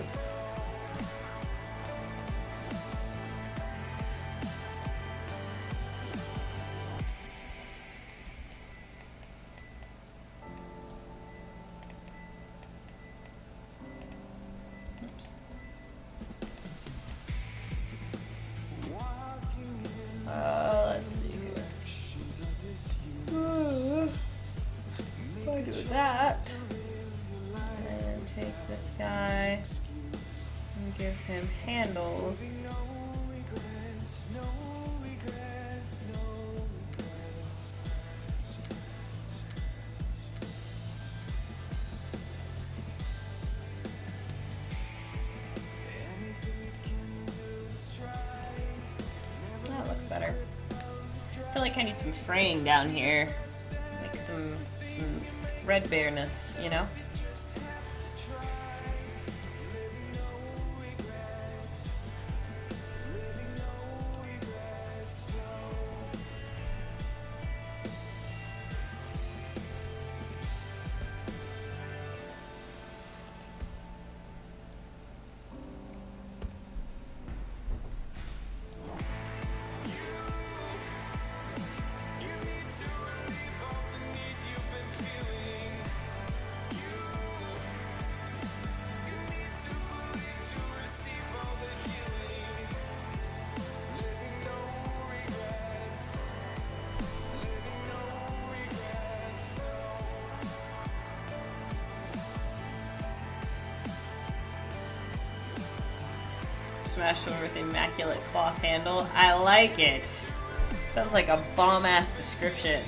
Let's see here. If I do that, and take this guy and give him handles. like I need some fraying down here. Like some threadbareness, you know? Smashed over with immaculate cloth handle. I like it. Sounds like a bomb-ass description.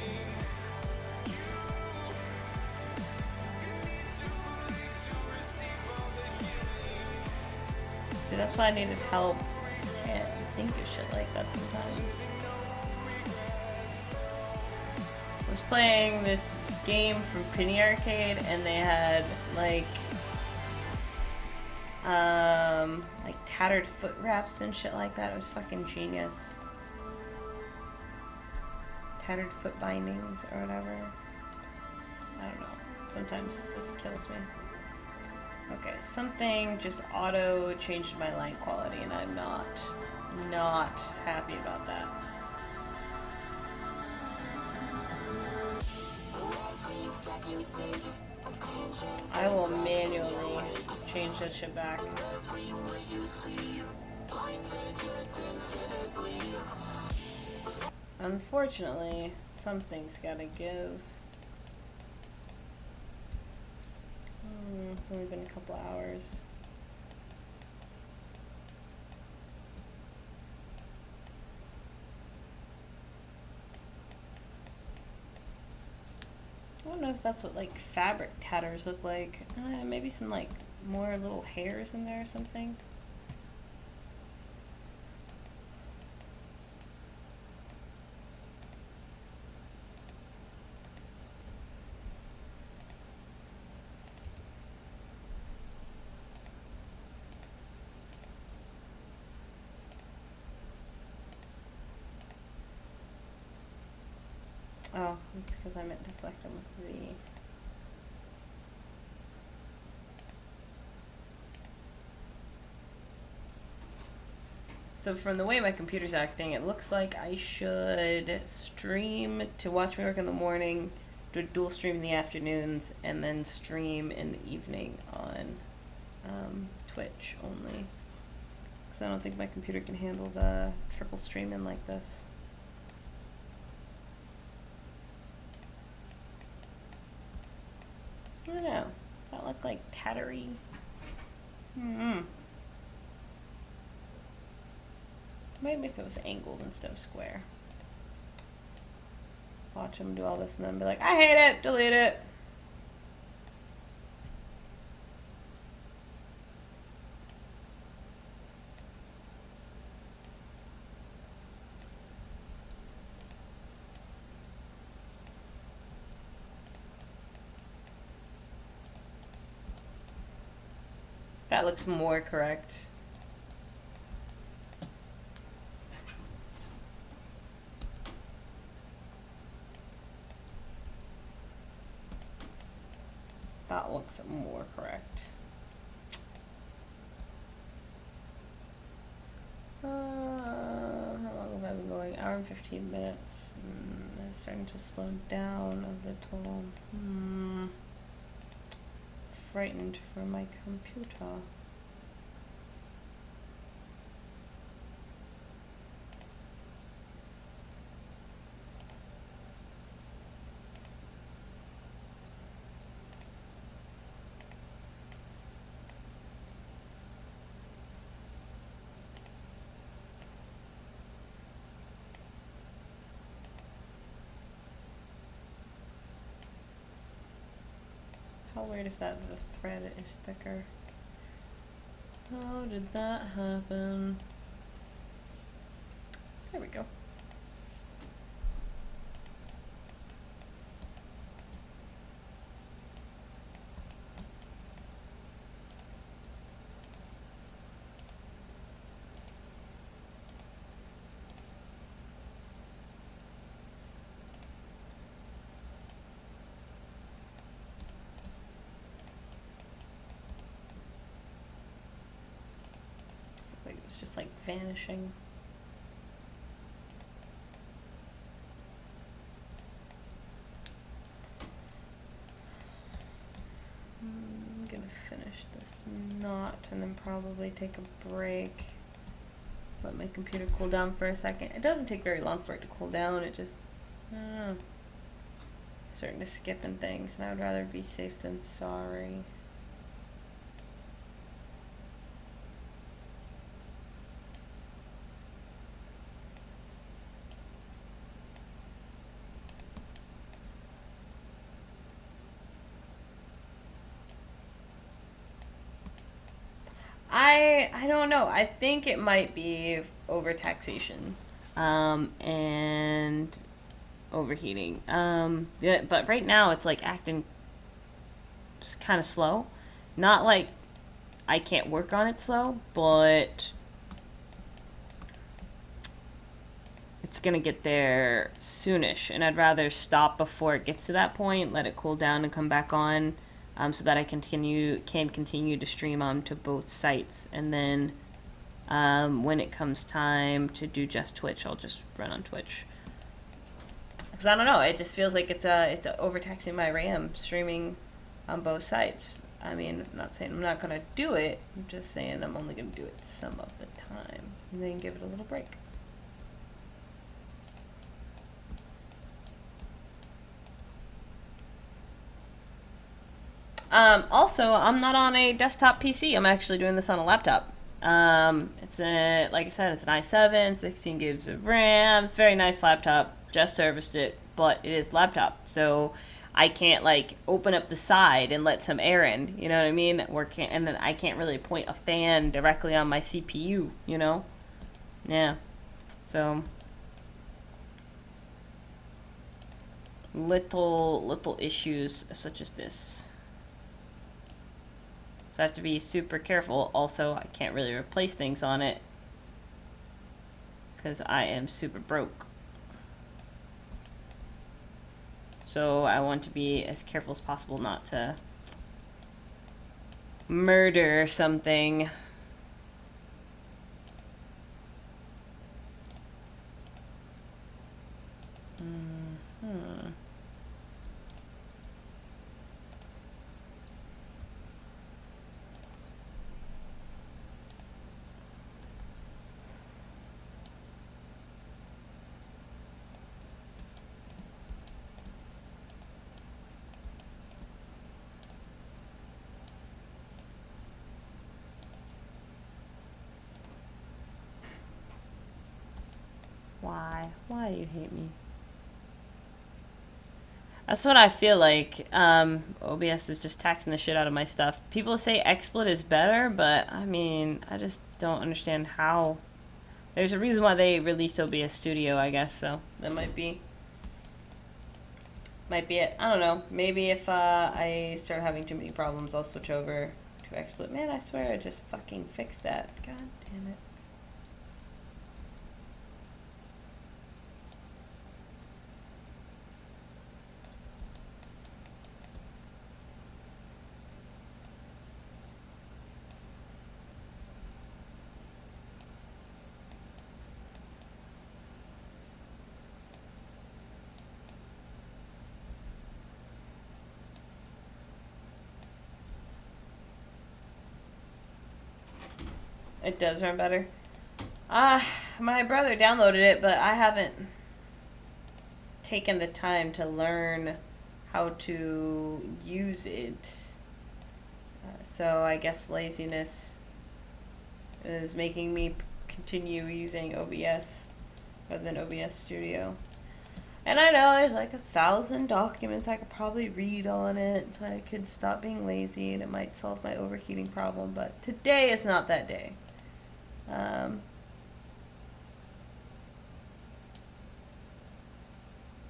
See, that's why I needed help. Can't think of shit like that sometimes. I was playing this game from Penny Arcade and they had like tattered foot wraps and shit like that. It was fucking genius. Tattered foot bindings or whatever. I don't know. Sometimes it just kills me. Okay, something just auto changed my light quality and I'm not happy about that. I will manually change this shit back. Unfortunately, something's gotta give. It's only been a couple hours. I don't know if that's what like fabric tatters look like. Maybe some like more little hairs in there or something. Oh, it's because I meant to select them with the... So from the way my computer's acting, it looks like I should stream to watch me work in the morning, do a dual stream in the afternoons, and then stream in the evening on Twitch only. Because I don't think my computer can handle the triple streaming like this. I don't know. That looked like tattery. Maybe if it was angled instead of square. Watch him do all this and then be like, I hate it, delete it. That looks more correct. That looks more correct. How long have I been going? Hour and 15 minutes. It's starting to slow down of the total. Frightened for my computer. How weird is that the thread is thicker? How did that happen? There we go. just like vanishing. I'm gonna finish this knot and then probably take a break. Let my computer cool down for a second. It doesn't take very long for it to cool down. It just, I don't know, starting to skip and things, and I would rather be safe than sorry. I don't know. I think it might be overtaxation, and overheating. Yeah, but right now it's like acting kind of slow. Not like I can't work on it slow, but it's gonna get there soonish, and I'd rather stop before it gets to that point, let it cool down and come back on, so that I can continue to stream onto both sites, and then when it comes time to do just Twitch, I'll just run on Twitch. Because I don't know, it just feels like it's overtaxing my RAM streaming on both sites. I mean, I'm not saying I'm not gonna do it. I'm just saying I'm only gonna do it some of the time, and then give it a little break. Also, I'm not on a desktop PC. I'm actually doing this on a laptop. It's like I said, it's an i7, 16 gigs of RAM. It's a very nice laptop. Just serviced it, but it is laptop, so I can't like open up the side and let some air in. You know what I mean? And then I can't really point a fan directly on my CPU. You know? Yeah. So little issues such as this. So I have to be super careful. Also, I can't really replace things on it because I am super broke. So I want to be as careful as possible not to murder something. Why? Why do you hate me? That's what I feel like. OBS is just taxing the shit out of my stuff. People say XSplit is better, but I mean, I just don't understand how. There's a reason why they released OBS Studio, I guess, so that might be it. I don't know. Maybe if I start having too many problems, I'll switch over to XSplit. Man, I swear I just fucking fixed that. God damn it. It does run better. My brother downloaded it, but I haven't taken the time to learn how to use it. So I guess laziness is making me continue using OBS rather than OBS Studio. And I know there's like 1,000 documents I could probably read on it, so I could stop being lazy and it might solve my overheating problem, but today is not that day.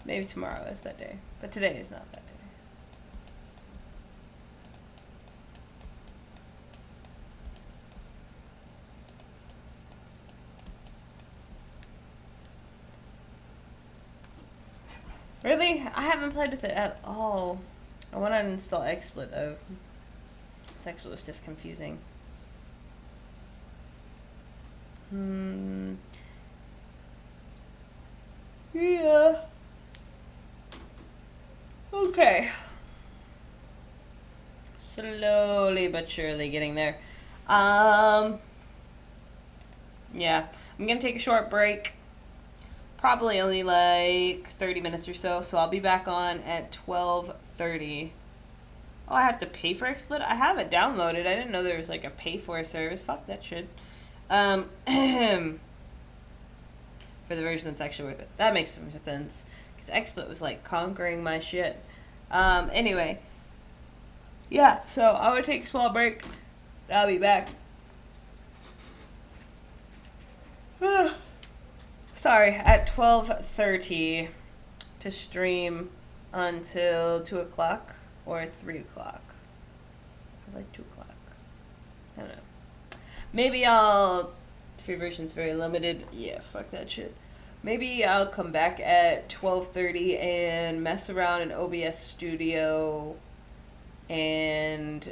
Maybe tomorrow is that day, but today is not that day. Really? I haven't played with it at all. I want to install XSplit though. XSplit was just confusing. Yeah. Okay. Slowly but surely getting there. Yeah. I'm gonna take a short break. Probably only like 30 minutes or so. So I'll be back on at 12:30. Oh, I have to pay for XSplit? I have it downloaded. I didn't know there was like a pay for a service. Fuck that shit. For the version that's actually worth it. That makes some sense. Because XSplit was like conquering my shit. Anyway. Yeah, so I would take a small break. I'll be back. Sorry, at 12:30 to stream until 2 o'clock or 3 o'clock. I like 2 o'clock. I don't know. Maybe I'll... Free version's very limited. Yeah, fuck that shit. Maybe I'll come back at 12:30 and mess around in OBS Studio and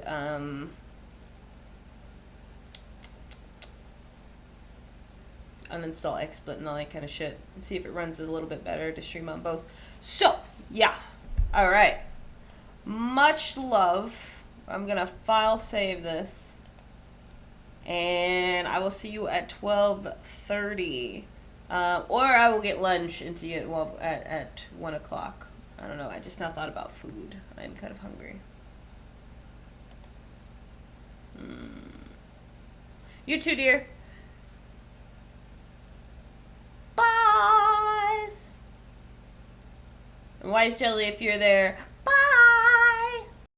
uninstall XSplit and all that kind of shit and see if it runs a little bit better to stream on both. So, yeah. Alright. Much love. I'm gonna file save this. And I will see you at 12:30. Or I will get lunch and see you at 1 o'clock. I don't know. I just now thought about food. I'm kind of hungry. You too, dear. Bye. And Wise Jelly, if you're there,